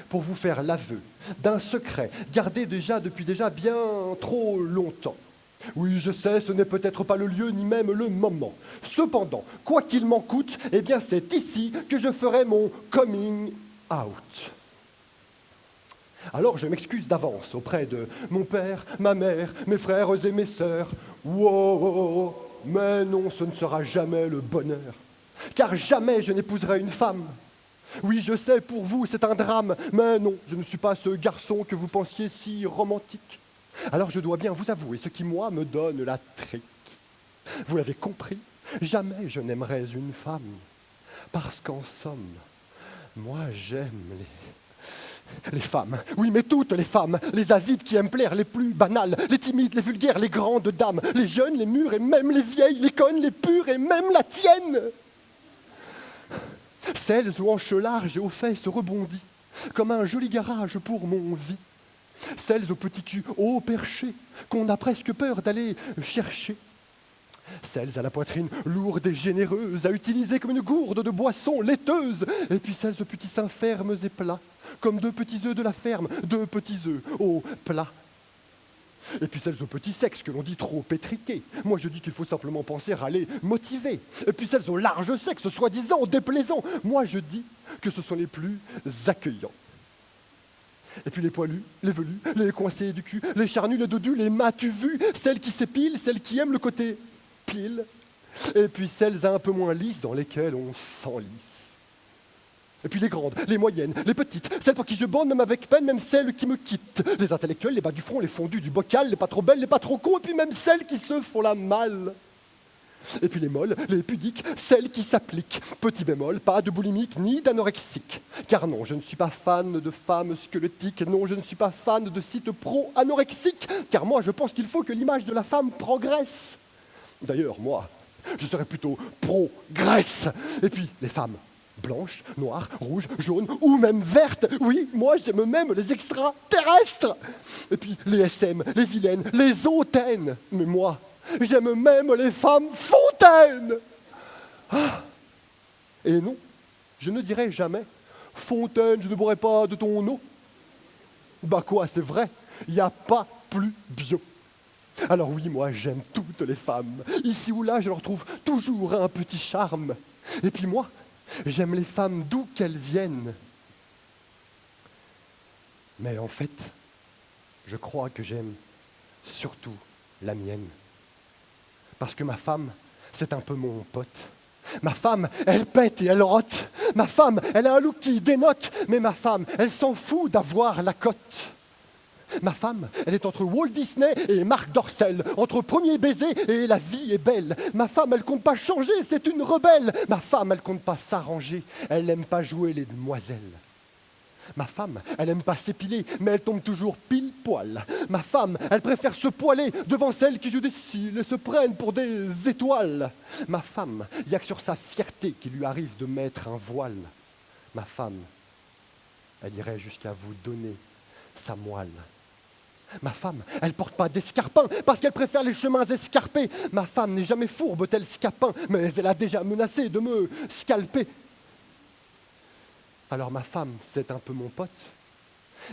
[SPEAKER 1] pour vous faire l'aveu d'un secret gardé depuis déjà bien trop longtemps. Oui, je sais, ce n'est peut-être pas le lieu ni même le moment. Cependant, quoi qu'il m'en coûte, eh bien c'est ici que je ferai mon coming out. Alors je m'excuse d'avance auprès de mon père, ma mère, mes frères et mes sœurs. Wow, mais non, ce ne sera jamais le bonheur, car jamais je n'épouserai une femme. Oui, je sais, pour vous, c'est un drame, mais non, je ne suis pas ce garçon que vous pensiez si romantique. Alors je dois bien vous avouer ce qui, moi, me donne la trique. Vous l'avez compris, jamais je n'aimerais une femme, parce qu'en somme, moi j'aime les femmes. Oui, mais toutes les femmes, les avides qui aiment plaire, les plus banales, les timides, les vulgaires, les grandes dames, les jeunes, les mûres et même les vieilles, les connes, les pures et même la tienne. Celles aux hanches larges et aux fesses rebondies, comme un joli garage pour mon vie. Celles au petit cul haut perché, qu'on a presque peur d'aller chercher. Celles à la poitrine lourde et généreuse, à utiliser comme une gourde de boisson laiteuse. Et puis celles aux petits seins fermes et plats, comme deux petits œufs de la ferme, deux petits œufs au plat. Et puis celles au petit sexe que l'on dit trop pétriqué. Moi je dis qu'il faut simplement penser à les motiver. Et puis celles au large sexe, soi-disant déplaisant. Moi je dis que ce sont les plus accueillants. Et puis les poilus, les velus, les coincés du cul, les charnus, les dodus, les m'as-tu vu, celles qui s'épilent, celles qui aiment le côté pile. Et puis celles un peu moins lisses dans lesquelles on s'enlise. Et puis les grandes, les moyennes, les petites, celles pour qui je bande même avec peine, même celles qui me quittent. Les intellectuels, les bas du front, les fondus du bocal, les pas trop belles, les pas trop cons, et puis même celles qui se font la malle. Et puis les molles, les pudiques, celles qui s'appliquent. Petit bémol, pas de boulimique ni d'anorexique. Car non, je ne suis pas fan de femmes squelettiques, non, je ne suis pas fan de sites pro-anorexiques, car moi je pense qu'il faut que l'image de la femme progresse. D'ailleurs, moi, je serais plutôt pro-Grèce. Et puis les femmes, blanches, noires, rouges, jaunes ou même vertes. Oui, moi j'aime même les extraterrestres. Et puis les SM, les vilaines, les hautaines. Mais moi, j'aime même les femmes fontaines. Ah. Et non, je ne dirai jamais « Fontaine, je ne boirai pas de ton eau ». Bah quoi, c'est vrai, il n'y a pas plus bio. Alors oui, moi j'aime toutes les femmes. Ici ou là, je leur trouve toujours un petit charme. Et puis moi, j'aime les femmes d'où qu'elles viennent. Mais en fait, je crois que j'aime surtout la mienne. Parce que ma femme, c'est un peu mon pote. Ma femme, elle pète et elle rote. Ma femme, elle a un look qui dénote. Mais ma femme, elle s'en fout d'avoir la cote. Ma femme, elle est entre Walt Disney et Marc Dorcel, entre Premier baiser et La vie est belle. Ma femme, elle compte pas changer, c'est une rebelle. Ma femme, elle compte pas s'arranger, elle n'aime pas jouer les demoiselles. Ma femme, elle n'aime pas s'épiler, mais elle tombe toujours pile poil. Ma femme, elle préfère se poiler devant celles qui jouent des cils et se prennent pour des étoiles. Ma femme, il n'y a que sur sa fierté qu'il lui arrive de mettre un voile. Ma femme, elle irait jusqu'à vous donner sa moelle. Ma femme, elle porte pas d'escarpins parce qu'elle préfère les chemins escarpés. Ma femme n'est jamais fourbe tel scapin, mais elle a déjà menacé de me scalper. Alors ma femme, c'est un peu mon pote,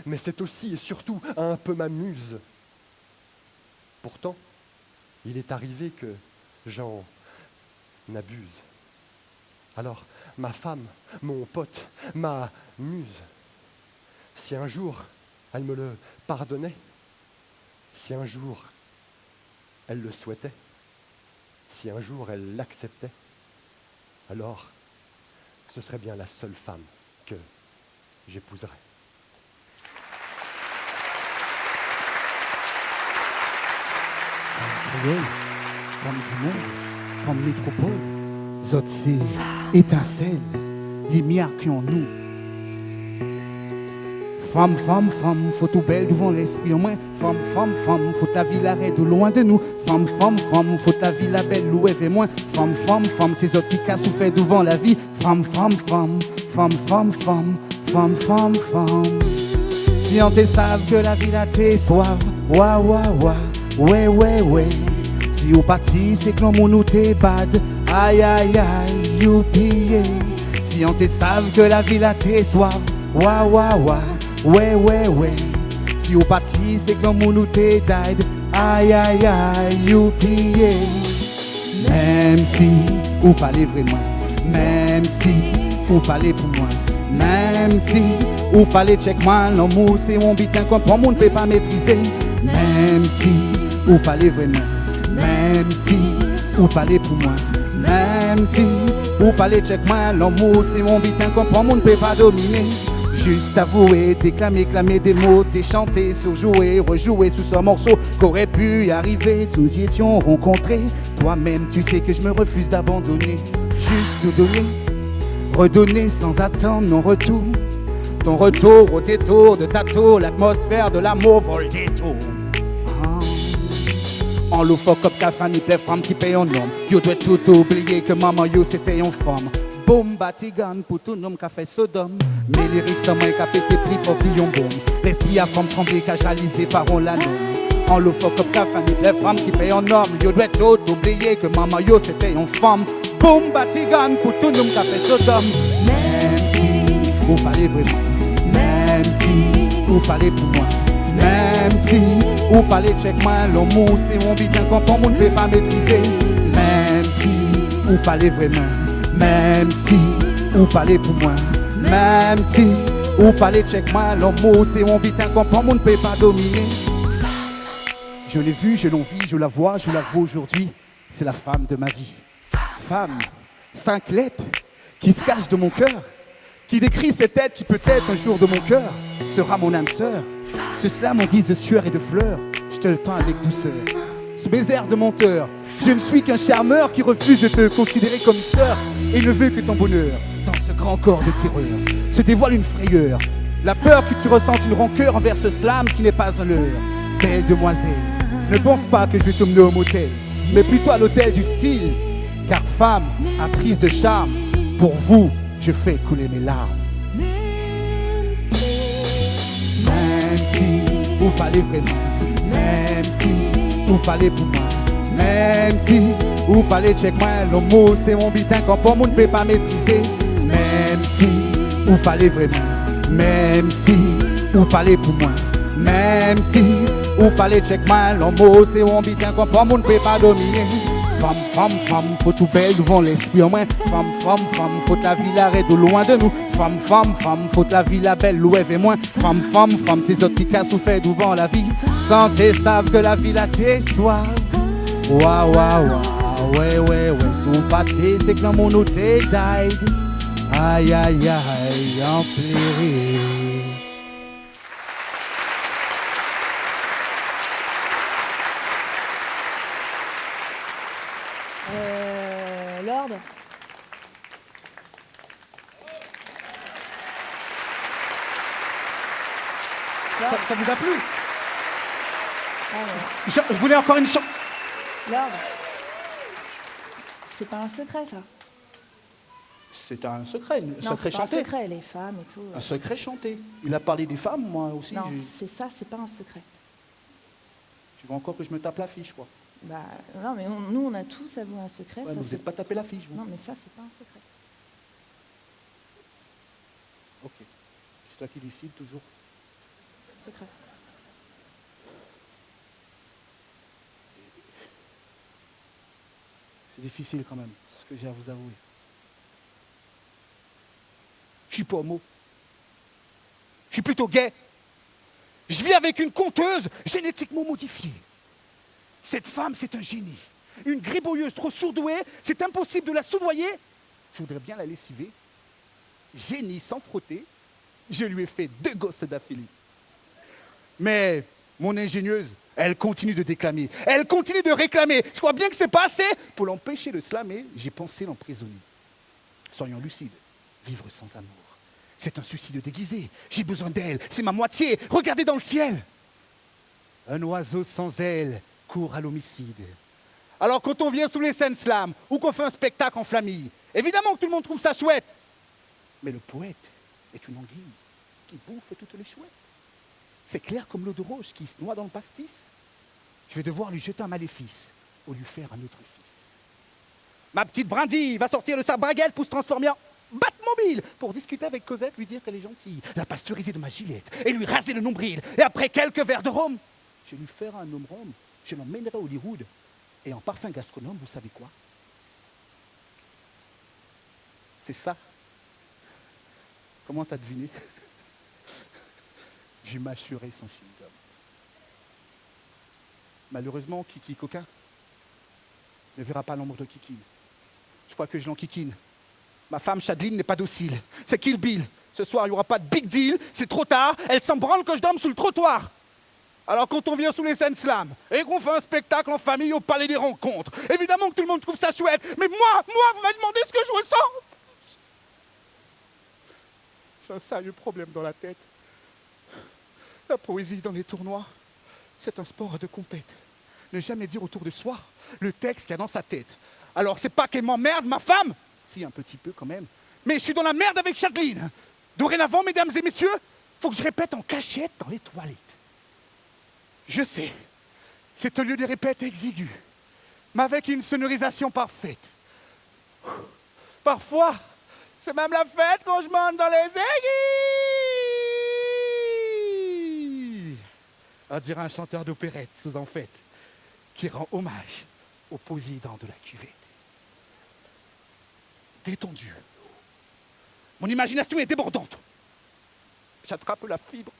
[SPEAKER 1] mais c'est aussi et surtout un peu ma muse. Pourtant, il est arrivé que j'en abuse. Alors, ma femme, mon pote, ma muse, si un jour elle me le pardonnait, si un jour elle le souhaitait, si un jour elle l'acceptait, alors ce serait bien la seule femme que j'épouserai.
[SPEAKER 2] Femme du monde, femme métropole, zot c'est étincelle, lumière qui en nous. Femme, femme, femme, faut tout belle devant l'esprit en moins. Femme, femme, femme, faut ta vie l'arrêt de loin de nous. Femme, femme, femme, faut ta vie la belle louer et moins. Femme, femme, femme, c'est autres qui cassent ou fait devant la vie. Femme, femme, femme, femme, femme, femme, femme, femme, femme. Si on te savent que la vie la t'est soif, ouah, ouah, ouah, ouais, ouais, ouais. Si ou parti, c'est que l'on nous t'es bad. Aïe aïe aïe, youpi. Si on te savent que la ville a tes soif. Wa wa wa, ouais ouais ouais. Si ou parti, c'est que l'on nous t'es died. Aïe aïe aïe, youpi. Même si ou parlez vraiment, même si ou parlez pour moi, même si ou parlez check moi, l'amour c'est mon bitin comme pour monde peut pas maîtriser. Même si ou parlez vraiment, même si ou parlez pour moi, même si ou parlez check moi, l'amour c'est mon bitin comme pour monde peut pas dominer. Juste avouer, déclamer, clamer des mots, déchanter, surjouer, rejouer sous ce morceau qu'aurait pu y arriver si nous y étions rencontrés. Toi-même, tu sais que je me refuse d'abandonner. Juste te donner, redonner sans attendre non retour. Ton retour au détour de ta tour, l'atmosphère de l'amour vole des tours. En loufoque comme cafani, les femmes qui payent en homme. Yo doit tout oublier que maman yo c'était en femme. Boum, batigan pour tout nom qu'a fait Sodome. Mes lyrics sont moins qu'a pété plus fort qu'yon bombe. L'esprit a forme tremblé qu'a jalisé par on la nomme. En loufoque comme cafani, les femmes qui payent en homme. Yo doit tout oublier que maman yo c'était en femme. Boum, batigan pour tout nom qu'a fait Sodome. Même si vous parlez vraiment, même si vous parlez pour moi, même si vous parlez check moi, l'amour c'est mon bitin qu'on pour ne peut pas maîtriser. Même si vous parlez vraiment, même si vous parlez pour moi, même si vous parlez check moi, l'amour c'est mon bitin qu'on pour ne peut pas dominer. Je l'ai vue, je l'envie, je la vois, je la vois aujourd'hui. C'est la femme de ma vie. Femme, 5 lettres qui se cachent de mon cœur, qui décrit cette tête qui peut-être un jour de mon cœur sera mon âme sœur. Ce slam en guise de sueur et de fleurs, je te le tends avec douceur. Sous mes airs de menteur, je ne suis qu'un charmeur qui refuse de te considérer comme sœur et ne veut que ton bonheur. Dans ce grand corps de terreur se dévoile une frayeur, la peur que tu ressentes une rancœur envers ce slam qui n'est pas un leurre. Belle demoiselle, ne pense pas que je vais te mener au motel, mais plutôt à l'hôtel du style. Car femme, actrice de charme, pour vous, je fais couler mes larmes. Même si vous parlez vraiment, même si vous parlez pour moi, même si vous parlez check moi, l'amour c'est mon bitin quand pour moi ne peut pas maîtriser. Même si vous parlez vraiment, même si vous parlez pour moi, même si vous parlez check moi, l'amour c'est mon bitin quand pour moi ne peut pas dominer. Femme, femme, femme, faut tout belle devant l'esprit en main. Femme, femme, femme, faut la vie l'arrêt de loin de nous. Femme, femme, femme, faut la vie la belle louève et moins. Femme, femme, femme, c'est autres qui cassent ou fait devant la vie. Santé savent que la vie la tes soif. Wa wa wa, ouais, ouais, ouais, son pâté, c'est que l'amour nous t'est died. Aïe, aïe, aïe, en pleurer.
[SPEAKER 3] Lord.
[SPEAKER 2] Ça vous a plu?
[SPEAKER 3] Ah ouais.
[SPEAKER 2] Je voulais encore une chanson.
[SPEAKER 3] Lord. C'est pas un secret ça.
[SPEAKER 2] C'est un secret,
[SPEAKER 3] Non,
[SPEAKER 2] secret
[SPEAKER 3] c'est pas un
[SPEAKER 2] chanté.
[SPEAKER 3] secret, les femmes et tout.
[SPEAKER 2] Un secret chanté. Il a parlé des femmes, moi aussi.
[SPEAKER 3] Non, c'est ça, c'est pas un secret.
[SPEAKER 2] Tu veux encore que je me tape l'affiche, quoi?
[SPEAKER 3] Bah, non, mais nous, on a tous avoué un secret.
[SPEAKER 2] Ouais,
[SPEAKER 3] ça,
[SPEAKER 2] mais vous
[SPEAKER 3] c'est-
[SPEAKER 2] n'êtes pas tapé l'affiche, vous.
[SPEAKER 3] Non, mais ça, c'est pas un secret.
[SPEAKER 2] Ok. C'est toi qui décides toujours.
[SPEAKER 3] Secret.
[SPEAKER 2] C'est difficile quand même, ce que j'ai à vous avouer. Je suis pas homo. Je suis plutôt gay. Je vis avec une conteuse génétiquement modifiée. Cette femme, c'est un génie. Une gribouilleuse trop sourdouée, c'est impossible de la soudoyer. Je voudrais bien la lessiver. Génie sans frotter, je lui ai fait 2 gosses d'affilée. Mais mon ingénieuse, elle continue de déclamer. Elle continue de réclamer. Je crois bien que c'est pas assez. Pour l'empêcher de slammer, j'ai pensé l'emprisonner. Soyons lucides. Vivre sans amour, c'est un suicide déguisé. J'ai besoin d'elle. C'est ma moitié. Regardez dans le ciel. Un oiseau sans aile court à l'homicide. Alors quand on vient sous les scènes slam ou qu'on fait un spectacle en famille, évidemment que tout le monde trouve ça chouette. Mais le poète est une anguille qui bouffe toutes les chouettes. C'est clair comme l'eau de roche qui se noie dans le pastis. Je vais devoir lui jeter un maléfice. au lui faire un autre fils. Ma petite brindille va sortir de sa baguette pour se transformer en Batmobile pour discuter avec Cosette, lui dire qu'elle est gentille, la pasteuriser de ma gilette et lui raser le nombril. Et après quelques verres de rhum, je lui ferai un homme rhum, je l'emmènerai à Hollywood. Et en parfum gastronome, vous savez quoi? C'est ça. Comment t'as deviné? Je mâcherai son chewing-gum. Malheureusement, Kiki Coquin ne verra pas l'ombre de Kiki. Je crois que je l'enquiquine. Ma femme Chadeline n'est pas docile. C'est Kill Bill. Ce soir, il n'y aura pas de big deal. C'est trop tard. Elle s'en branle que je dorme sous le trottoir. Alors quand on vient sous les scènes slam et qu'on fait un spectacle en famille au Palais des Rencontres, évidemment que tout le monde trouve ça chouette. Mais moi, vous m'avez demandé ce que je ressens. J'ai un sérieux problème dans la tête. La poésie dans les tournois, c'est un sport de compète. Ne jamais dire autour de soi le texte qu'il y a dans sa tête. Alors c'est pas qu'elle m'emmerde, ma femme, si un petit peu quand même, mais je suis dans la merde avec Chadeline. Dorénavant, mesdames et messieurs, faut que je répète en cachette dans les toilettes. Je sais, c'est un lieu de répète exigu, mais avec une sonorisation parfaite. Parfois, c'est même la fête quand je monte dans les aiguilles. On dirait un chanteur d'opérette sous en fête qui rend hommage au président de la cuvette. Détendu. Mon imagination est débordante. J'attrape la fibre,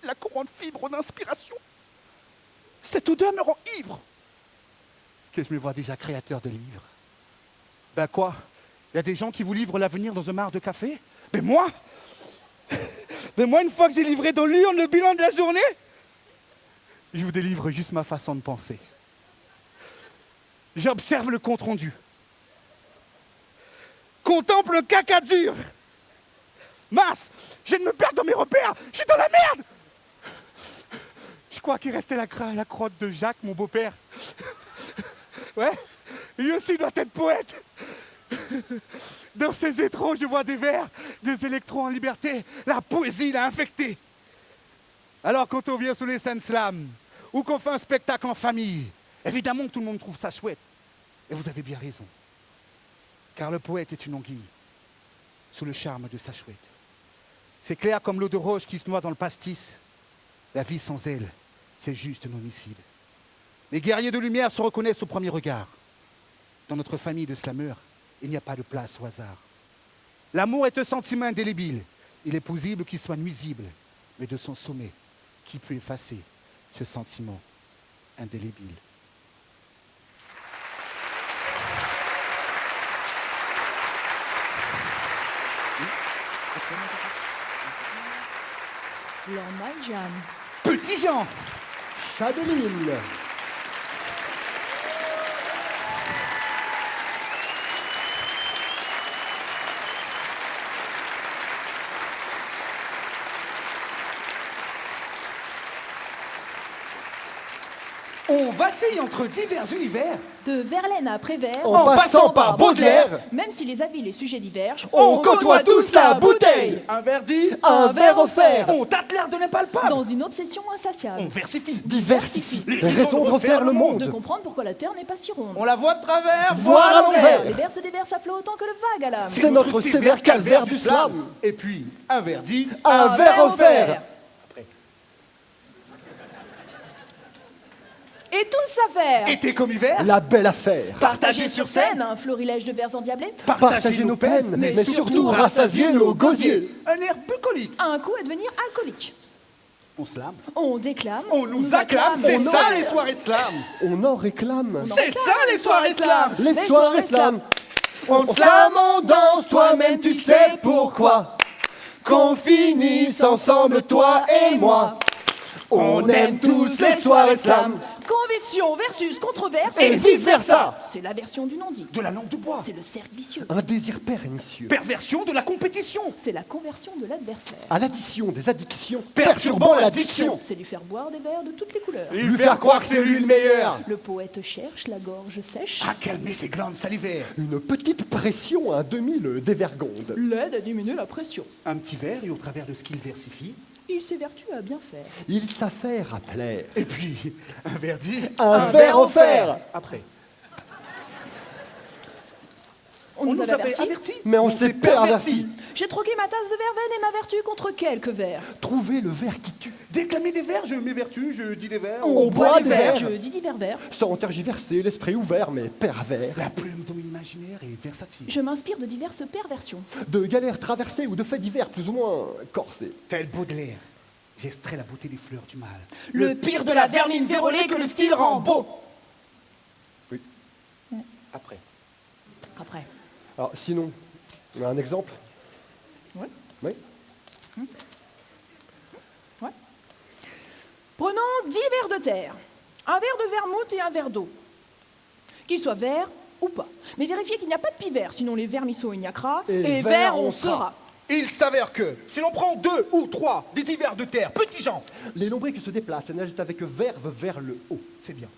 [SPEAKER 2] la grande fibre d'inspiration. Cette odeur me rend ivre. Que je me vois déjà créateur de livres. Ben quoi? Il y a des gens qui vous livrent l'avenir dans un mar de café? Mais moi, une fois que j'ai livré dans l'urne le bilan de la journée, je vous délivre juste ma façon de penser. J'observe le compte-rendu. Contemple le caca dur. Mince, je viens de me perdre dans mes repères. Je suis dans la merde. Je crois qu'il restait la crotte de Jacques, mon beau-père. Ouais, lui aussi doit être poète. Dans ses étrons, je vois des vers, des électrons en liberté. La poésie l'a infecté. Alors quand on vient sous les scènes slam, ou qu'on fait un spectacle en famille, évidemment que tout le monde trouve ça chouette. Et vous avez bien raison. Car le poète est une anguille, sous le charme de sa chouette. C'est clair comme l'eau de roche qui se noie dans le pastis. La vie sans elle, c'est juste un homicide. Les guerriers de lumière se reconnaissent au premier regard. Dans notre famille de slameurs, il n'y a pas de place au hasard. L'amour est un sentiment indélébile. Il est possible qu'il soit nuisible, mais de son sommet, qui peut effacer ce sentiment indélébile?
[SPEAKER 3] Lorma et Jeanne.
[SPEAKER 2] Petit Jean.
[SPEAKER 1] Chadeline.
[SPEAKER 2] On vacille entre divers univers.
[SPEAKER 3] De Verlaine à Prévert,
[SPEAKER 1] En passant par Baudelaire,
[SPEAKER 3] même si les avis, les sujets divergent,
[SPEAKER 1] on côtoie tous la bouteille.
[SPEAKER 2] Un verdi.
[SPEAKER 1] Un verre offert.
[SPEAKER 2] On tâte l'air de Népalpable.
[SPEAKER 3] dans une obsession insatiable.
[SPEAKER 2] On versifie.
[SPEAKER 1] Diversifie. Les raisons de refaire le
[SPEAKER 3] De
[SPEAKER 1] monde.
[SPEAKER 3] comprendre pourquoi la Terre n'est pas si ronde.
[SPEAKER 2] On la voit de travers.
[SPEAKER 1] Voir à l'envers.
[SPEAKER 3] Les vers se déversent à flot autant que le vague à l'âme.
[SPEAKER 1] C'est notre sévère calvaire du slam.
[SPEAKER 2] Et puis, un verdi.
[SPEAKER 1] Un verre offert.
[SPEAKER 3] Et tous à faire.
[SPEAKER 2] Été comme hiver.
[SPEAKER 1] La belle affaire.
[SPEAKER 2] Partagé sur scène.
[SPEAKER 3] Un florilège de vers endiablés.
[SPEAKER 1] Partager nos peines, mais surtout rassasier nos gosiers.
[SPEAKER 2] Un air bucolique.
[SPEAKER 3] Un coup à devenir alcoolique.
[SPEAKER 2] On slame.
[SPEAKER 3] On déclame.
[SPEAKER 2] On nous acclame. C'est
[SPEAKER 1] On
[SPEAKER 2] ça
[SPEAKER 1] en-
[SPEAKER 2] les soirées slam.
[SPEAKER 1] On en réclame.
[SPEAKER 2] C'est ça les soirées slam.
[SPEAKER 1] Les soirées slam. On slame, on danse, toi-même tu sais pourquoi. Qu'on finisse ensemble, toi et moi. On aime tous les soirées slam.
[SPEAKER 3] Conviction versus controverse.
[SPEAKER 1] Et vice versa.
[SPEAKER 3] C'est la version du non-dit.
[SPEAKER 2] De la langue de bois.
[SPEAKER 3] C'est le cercle vicieux.
[SPEAKER 1] Un désir pernicieux.
[SPEAKER 2] Perversion de la compétition.
[SPEAKER 3] C'est la conversion de l'adversaire.
[SPEAKER 1] À l'addition des addictions, perturbant l'addiction.
[SPEAKER 3] C'est lui faire boire des verres de toutes les couleurs.
[SPEAKER 1] Lui faire croire que c'est lui le meilleur.
[SPEAKER 3] Le poète cherche la gorge sèche.
[SPEAKER 2] À calmer ses glandes salivaires.
[SPEAKER 1] Une petite pression à 2000 dévergonde.
[SPEAKER 3] L'aide à diminuer la pression.
[SPEAKER 2] Un petit verre et au travers de ce qu'il versifie.
[SPEAKER 3] Il s'évertue à bien faire.
[SPEAKER 1] Il s'affaire à plaire.
[SPEAKER 2] Et puis, un verdi.
[SPEAKER 1] Un verre offert.
[SPEAKER 2] Après.
[SPEAKER 3] On nous avait
[SPEAKER 2] avertis.
[SPEAKER 1] Mais on s'est perverti.
[SPEAKER 3] J'ai troqué ma tasse de verveine et ma vertu contre quelques vers.
[SPEAKER 1] Trouver le verre qui tue.
[SPEAKER 2] Déclamer des vers, je m'évertue, je dis des vers.
[SPEAKER 1] On boit des verres.
[SPEAKER 3] Je dis divers vers.
[SPEAKER 1] Sans tergiverser, l'esprit ouvert mais pervers.
[SPEAKER 2] La plume de mon imaginaire est versatile.
[SPEAKER 3] Je m'inspire de diverses perversions.
[SPEAKER 1] De galères traversées ou de faits divers plus ou moins corsés.
[SPEAKER 2] Tel Baudelaire, j'extrais la beauté des fleurs du mal.
[SPEAKER 3] Le pire de la vermine vérolée que le style rend beau.
[SPEAKER 1] Oui.
[SPEAKER 2] Après.
[SPEAKER 3] Après.
[SPEAKER 1] Alors sinon, on a un exemple?
[SPEAKER 3] Ouais.
[SPEAKER 1] Oui.
[SPEAKER 3] Ouais. Prenons 10 vers de terre, un verre de vermouth et un verre d'eau. Qu'il soit vert ou pas. Mais vérifiez qu'il n'y a pas de pivert, sinon les vermisseaux il n'y a cra, et vert on sera.
[SPEAKER 2] Il s'avère que, si l'on prend 2 ou 3 des divers de terre, petits gens,
[SPEAKER 1] Les lombriques se déplacent et nagent avec verve vers le haut.
[SPEAKER 2] c'est bien.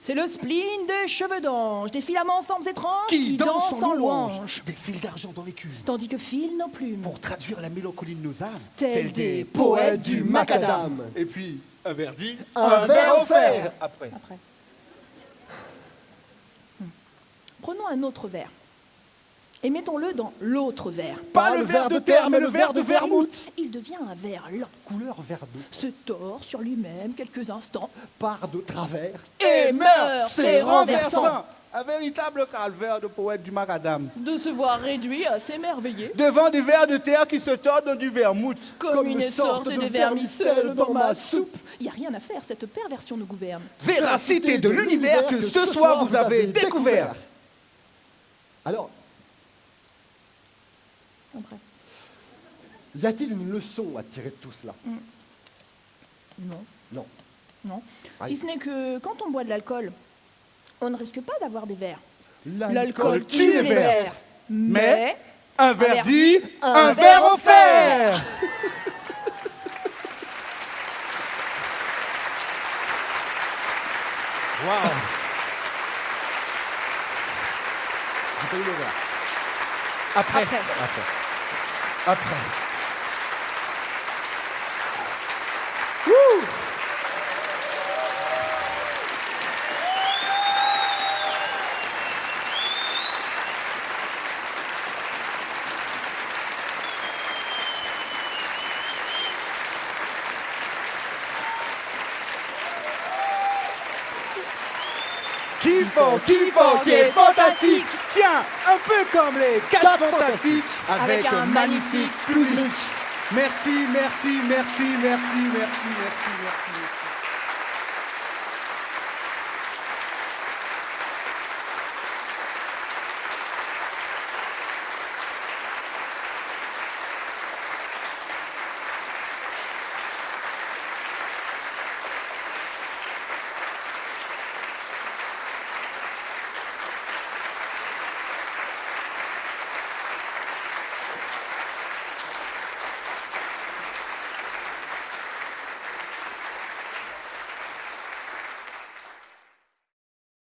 [SPEAKER 3] C'est le spleen des cheveux d'ange, des filaments en formes étranges
[SPEAKER 2] Qui dansent
[SPEAKER 3] en louange.
[SPEAKER 2] Des fils d'argent dans les cuves.
[SPEAKER 3] Tandis que filent nos plumes,
[SPEAKER 2] Pour traduire la mélancolie de nos âmes.
[SPEAKER 3] tels des
[SPEAKER 1] Poète du macadam.
[SPEAKER 2] Et puis, un verdi.
[SPEAKER 1] Un verre offert.
[SPEAKER 2] Après.
[SPEAKER 3] Après. Prenons un autre verre et mettons-le dans l'autre verre.
[SPEAKER 1] Pas le verre de terre, mais le verre de vermouth.
[SPEAKER 3] Il devient un verre lent,
[SPEAKER 1] Couleur vert d'eau.
[SPEAKER 3] se tord sur lui-même quelques instants
[SPEAKER 1] Part de travers.
[SPEAKER 3] et meurt, c'est renversant
[SPEAKER 2] Un véritable calvaire de poète du macadam.
[SPEAKER 3] de se voir réduit à s'émerveiller
[SPEAKER 2] Devant des vers de terre qui se tordent dans du vermouth.
[SPEAKER 3] comme une sorte de vermicelle dans ma soupe. Il n'y a rien à faire, cette perversion nous gouverne.
[SPEAKER 2] Véracité de l'univers que ce soir vous avez découvert.
[SPEAKER 1] Alors,
[SPEAKER 3] Après.
[SPEAKER 1] y a-t-il une leçon à tirer de tout cela?
[SPEAKER 3] Non,
[SPEAKER 1] Non.
[SPEAKER 3] non.
[SPEAKER 1] Aïe.
[SPEAKER 3] Si ce n'est que quand on boit de l'alcool, on ne risque pas d'avoir des vers.
[SPEAKER 1] L'alcool
[SPEAKER 3] tue les vers. Mais
[SPEAKER 2] Un verdi,
[SPEAKER 3] un
[SPEAKER 2] verre offert.
[SPEAKER 1] Waouh. J'ai pas eu le verre.
[SPEAKER 2] Après.
[SPEAKER 3] après.
[SPEAKER 2] Après.
[SPEAKER 1] Kiffant, qui est fantastique.
[SPEAKER 2] Tiens, un peu comme les 4 fantastiques,
[SPEAKER 3] Avec un magnifique public.
[SPEAKER 2] Merci, merci, merci, merci, merci, merci, merci.